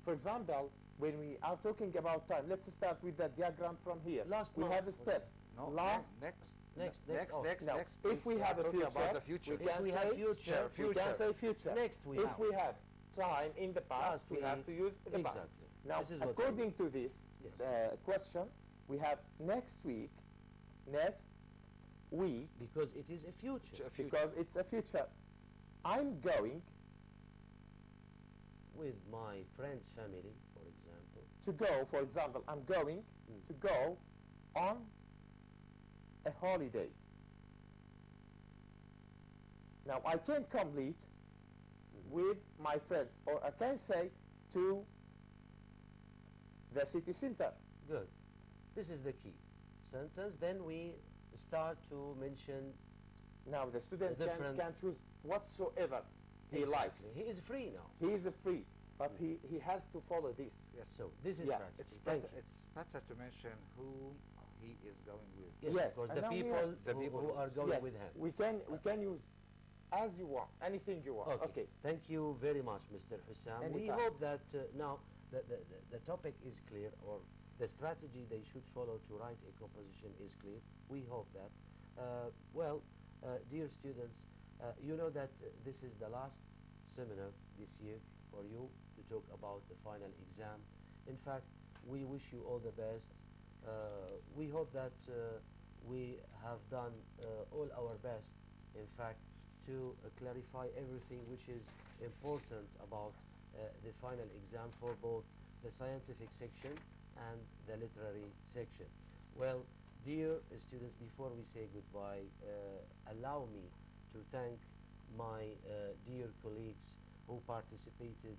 For example, when we are talking about time, let's start with the diagram from here. Last we month, have for steps. No, Last. next, Next, next, next, Now, next. if we please, have a talking future, about the future. we If can we say have future, we can say future. Next we if have. we have time in the past, Last we have week. to use the past. Exactly. Now, This is what according to this Yes. question, we have next week, next week, Because it is a future. because it's a future. I'm going With my friend's family, for example. to go, for example, I'm going to go on a holiday. Now, I can complete with my friends, or I can say to the city center. Good. This is the key sentence. Then we start to mention Now, the student different- can choose whatsoever he exactly. likes. He is free now. He is free, but he has to follow this. Yes. So this is Yeah, strategy. It's Thank better, you. it's better to mention who he is going with. Yes, Yes, of course, and the now we people, have- The who, people who who- are going Yes, with him. we can use as you want, anything you want. Okay. Thank you very much, Mr. Hussam. We Anytime. hope that now the topic is clear, or the strategy they should follow to write a composition is clear. We hope that. Dear students, you know that this is the last seminar this year for you to talk about the final exam. In fact, we wish you all the best. We hope that we have done all our best, in fact, to clarify everything which is important about the final exam for both the scientific section and the literary section. Well, dear students, before we say goodbye, allow me to thank my dear colleagues who participated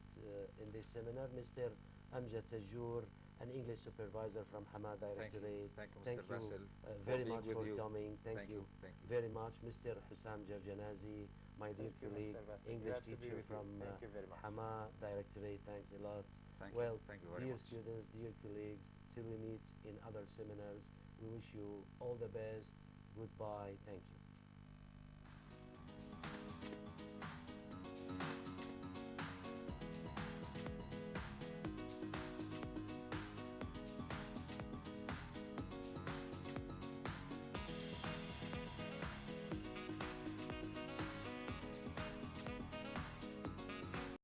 in this seminar, Mr. Amjad Tajour, an English supervisor from Hama Directorate. Thank you, Thank Mr. Basil, you very being much with for you. coming. Thank you Thank you. very much. Mr. Hussam Jarjanazi, my dear Thank you, colleague, Mr. Basil. English Glad to be teacher with you. from Thank you very much. Hama Directorate. Thanks a lot. Thank you very dear much. students, dear colleagues, till we meet in other seminars, we wish you all the best. Goodbye. Thank you.